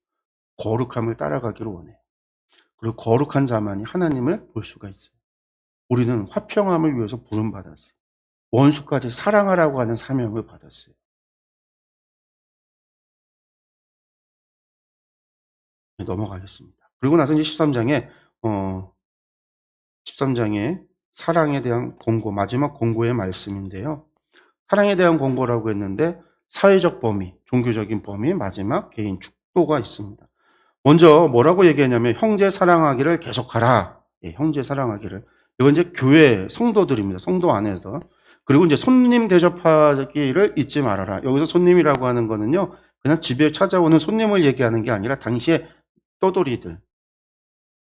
Speaker 1: 거룩함을 따라가기를 원해요. 그리고 거룩한 자만이 하나님을 볼 수가 있어요. 우리는 화평함을 위해서 부름받았어요. 원수까지 사랑하라고 하는 사명을 받았어요. 네, 넘어가겠습니다. 그리고 나서 이제 13장에 사랑에 대한 공고, 마지막 공고의 말씀인데요. 사랑에 대한 공고라고 했는데 사회적 범위, 종교적인 범위, 마지막 개인 축도가 있습니다. 먼저 뭐라고 얘기하냐면 형제 사랑하기를 계속하라. 예, 형제 사랑하기를. 이건 이제 교회 성도들입니다. 성도 안에서. 그리고 이제 손님 대접하기를 잊지 말아라. 여기서 손님이라고 하는 거는요, 그냥 집에 찾아오는 손님을 얘기하는 게 아니라 당시에 떠돌이들,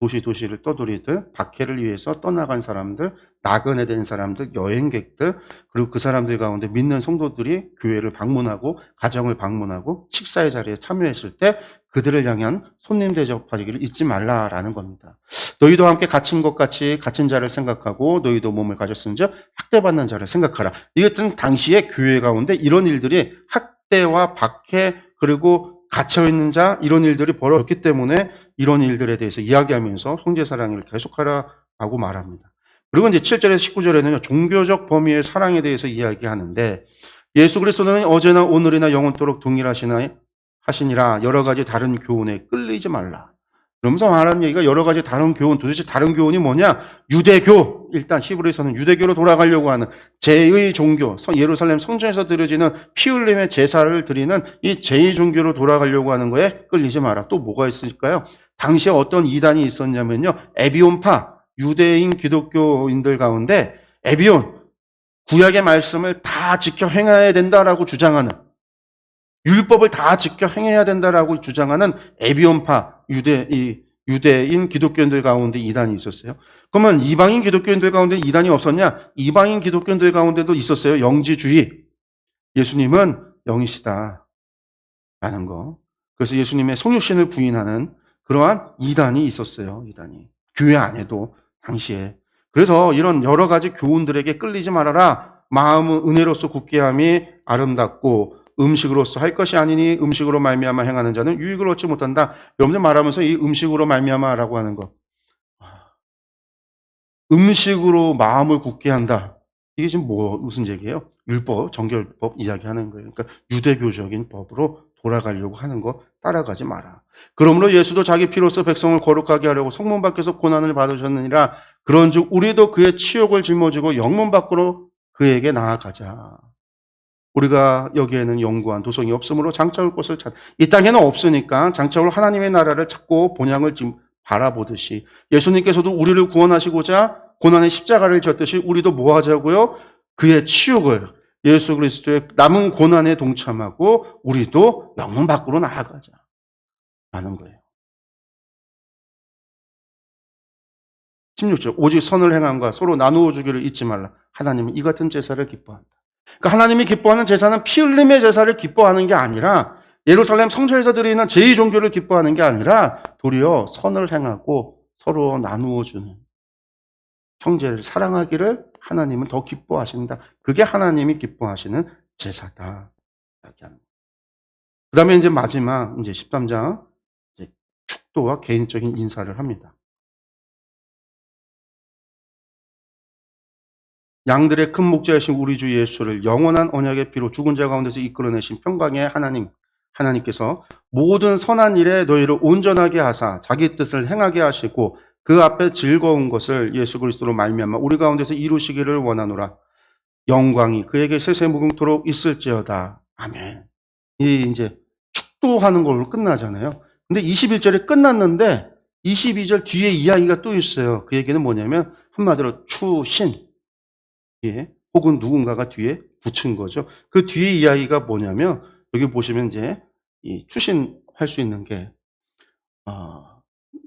Speaker 1: 도시를 떠돌이들, 박해를 위해서 떠나간 사람들, 나그네 된 사람들, 여행객들, 그리고 그 사람들 가운데 믿는 성도들이 교회를 방문하고 가정을 방문하고 식사의 자리에 참여했을 때 그들을 향한 손님 대접하기를 잊지 말라라는 겁니다. 너희도 함께 갇힌 것 같이 갇힌 자를 생각하고 너희도 몸을 가졌은즉 학대받는 자를 생각하라. 이것은 당시에 교회 가운데 이런 일들이 학대와 박해, 그리고 갇혀있는 자, 이런 일들이 벌어졌기 때문에 이런 일들에 대해서 이야기하면서 형제 사랑을 계속하라고 말합니다. 그리고 이제 7절에서 19절에는요, 종교적 범위의 사랑에 대해서 이야기하는데, 예수 그리스도는 어제나 오늘이나 영원토록 하시니라. 여러 가지 다른 교훈에 끌리지 말라. 그러면서 말하는 얘기가 여러 가지 다른 교훈, 도대체 다른 교훈이 뭐냐? 유대교. 일단 히브리서는 유대교로 돌아가려고 하는 제2 종교, 예루살렘 성전에서 드려지는 피 흘림의 제사를 드리는 이 제2 종교로 돌아가려고 하는 거에 끌리지 마라. 또 뭐가 있을까요? 당시에 어떤 이단이 있었냐면요, 에비온파, 유대인 기독교인들 가운데 에비온, 구약의 말씀을 다 지켜 행해야 된다라고 주장하는, 율법을 다 지켜 행해야 된다라고 주장하는 에비온파, 유대인 기독교인들 가운데 이단이 있었어요. 그러면 이방인 기독교인들 가운데 이단이 없었냐? 이방인 기독교인들 가운데도 있었어요. 영지주의. 예수님은 영이시다 라는 거. 그래서 예수님의 성육신을 부인하는 그러한 이단이 있었어요. 이단이. 교회 안에도 당시에. 그래서 이런 여러 가지 교훈들에게 끌리지 말아라. 마음은 은혜로서 굳게 함이 아름답고 음식으로서 할 것이 아니니 음식으로 말미암아 행하는 자는 유익을 얻지 못한다. 여러분들 말하면서 이 음식으로 말미암아라고 하는 거, 음식으로 마음을 굳게 한다. 이게 지금 무슨 얘기예요? 율법, 정결법 이야기하는 거예요. 그러니까 유대교적인 법으로 돌아가려고 하는 거 따라가지 마라. 그러므로 예수도 자기 피로써 백성을 거룩하게 하려고 성문 밖에서 고난을 받으셨느니라. 그런즉 우리도 그의 치욕을 짊어지고 영문 밖으로 그에게 나아가자. 우리가 여기에는 영구한 도성이 없으므로 장차올 곳을 이 땅에는 없으니까 장차올 하나님의 나라를 찾고 본향을 지금 바라보듯이 예수님께서도 우리를 구원하시고자 고난의 십자가를 졌듯이 우리도 뭐 하자고요? 그의 치욕을, 예수 그리스도의 남은 고난에 동참하고 우리도 영문 밖으로 나아가자 라는 거예요. 16절. 오직 선을 행함과 서로 나누어 주기를 잊지 말라. 하나님은 이 같은 제사를 기뻐한다. 그러니까 하나님이 기뻐하는 제사는 피 흘림의 제사를 기뻐하는 게 아니라 예루살렘 성전에서 드리는 제2 종교를 기뻐하는 게 아니라 도리어 선을 행하고 서로 나누어 주는 형제를 사랑하기를 하나님은 더 기뻐하신다. 그게 하나님이 기뻐하시는 제사다. 그 다음에 이제 마지막, 이제 13장, 이제 축도와 개인적인 인사를 합니다. 양들의 큰 목자이신 우리 주 예수를 영원한 언약의 피로 죽은 자 가운데서 이끌어내신 평강의 하나님께서 모든 선한 일에 너희를 온전하게 하사 자기 뜻을 행하게 하시고 그 앞에 즐거운 것을 예수 그리스도로 말미암아 우리 가운데서 이루시기를 원하노라. 영광이 그에게 세세무궁토록 있을지어다. 아멘. 이 이제 축도하는 걸로 끝나잖아요. 근데 21절에 끝났는데 22절 뒤에 이야기가 또 있어요. 그 얘기는 뭐냐면 한마디로 추신 뒤에 혹은 누군가가 뒤에 붙인 거죠. 그 뒤에 이야기가 뭐냐면 여기 보시면 이제 이 추신할 수 있는 게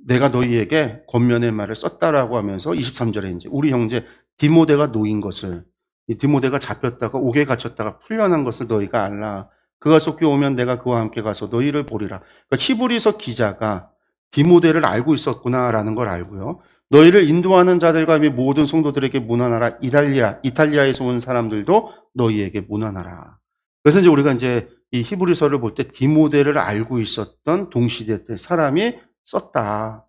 Speaker 1: 내가 너희에게 권면의 말을 썼다라고 하면서 23절에 이제 우리 형제 디모데가 놓인 것을 이 디모데가 잡혔다가 옥에 갇혔다가 풀려난 것을 너희가 알라. 그가 속히 오면 내가 그와 함께 가서 너희를 보리라. 그러니까 히브리서 기자가 디모데를 알고 있었구나라는 걸 알고요. 너희를 인도하는 자들과 및 모든 성도들에게 문안하라. 이탈리아에서 온 사람들도 너희에게 문안하라. 그래서 이제 우리가 이제 이 히브리서를 볼 때 디모데를 알고 있었던 동시대 때 사람이 썼다.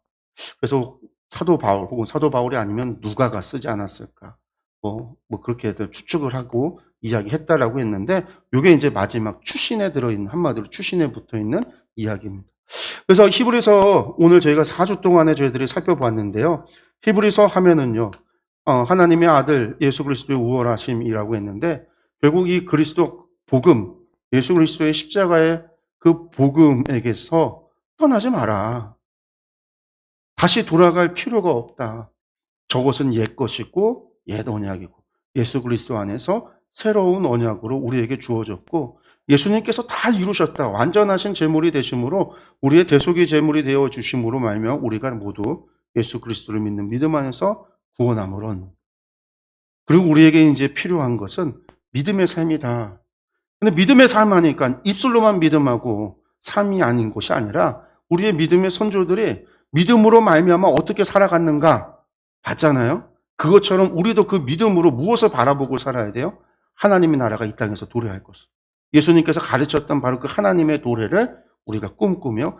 Speaker 1: 그래서 사도 바울 혹은 사도 바울이 아니면 누가가 쓰지 않았을까. 뭐 그렇게들 추측을 하고 이야기했다라고 했는데 이게 이제 마지막 추신에 들어있는 한마디로 추신에 붙어있는 이야기입니다. 그래서 히브리서 오늘 저희가 4주 동안에 저희들이 살펴봤는데요. 히브리서 하면은요. 하나님의 아들 예수 그리스도의 우월하심이라고 했는데 결국 이 그리스도 복음 예수 그리스도의 십자가의 그 복음에게서 떠나지 마라. 다시 돌아갈 필요가 없다. 저것은 옛 것이고 옛 언약이고 예수 그리스도 안에서 새로운 언약으로 우리에게 주어졌고 예수님께서 다 이루셨다. 완전하신 제물이 되심으로 우리의 대속의 제물이 되어 주심으로 말미암아 우리가 모두 예수 그리스도를 믿는 믿음 안에서 구원함으론 그리고 우리에게 이제 필요한 것은 믿음의 삶이다. 근데 믿음의 삶 하니까 입술로만 믿음하고 삶이 아닌 것이 아니라 우리의 믿음의 선조들이 믿음으로 말미암아 어떻게 살아갔는가 봤잖아요. 그것처럼 우리도 그 믿음으로 무엇을 바라보고 살아야 돼요? 하나님의 나라가 이 땅에서 도래할 것을. 예수님께서 가르쳤던 바로 그 하나님의 도래를 우리가 꿈꾸며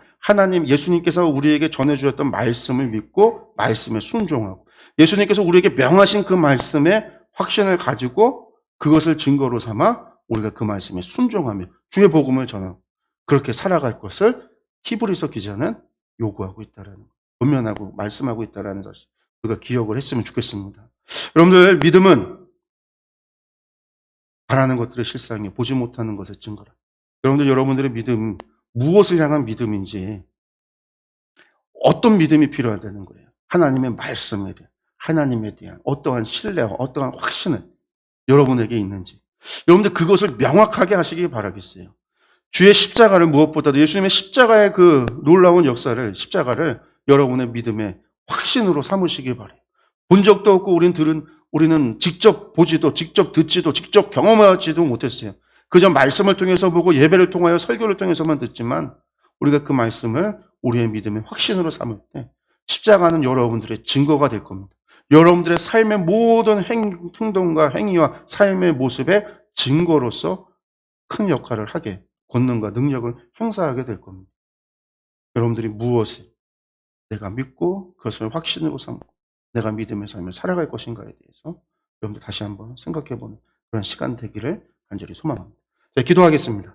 Speaker 1: 예수님께서 우리에게 전해주셨던 말씀을 믿고 말씀에 순종하고 예수님께서 우리에게 명하신 그 말씀에 확신을 가지고 그것을 증거로 삼아 우리가 그 말씀에 순종하며 주의 복음을 전하고 그렇게 살아갈 것을 히브리서 기자는 요구하고 있다라는 것, 권면하고 말씀하고 있다라는 사실 우리가 기억을 했으면 좋겠습니다. 여러분들 믿음은 바라는 것들의 실상이 보지 못하는 것의 증거라. 여러분들의 믿음 무엇을 향한 믿음인지 어떤 믿음이 필요하다는 거예요. 하나님의 말씀에 대한 하나님에 대한 어떠한 신뢰와 어떠한 확신을 여러분에게 있는지 여러분들 그것을 명확하게 하시기 바라겠어요. 주의 십자가를 무엇보다도 예수님의 십자가의 그 놀라운 역사를 십자가를 여러분의 믿음의 확신으로 삼으시기 바라요. 본 적도 없고 우리는 직접 보지도 직접 듣지도 직접 경험하지도 못했어요. 그저 말씀을 통해서 보고 예배를 통하여 설교를 통해서만 듣지만 우리가 그 말씀을 우리의 믿음의 확신으로 삼을 때 십자가는 여러분들의 증거가 될 겁니다. 여러분들의 삶의 모든 행동과 행위와 삶의 모습의 증거로서 큰 역할을 하게 권능과 능력을 행사하게 될 겁니다. 여러분들이 무엇을 내가 믿고 그것을 확신으로 삼고 내가 믿음의 삶을 살아갈 것인가에 대해서 여러분들 다시 한번 생각해보는 그런 시간 되기를 간절히 소망합니다. 자, 기도하겠습니다.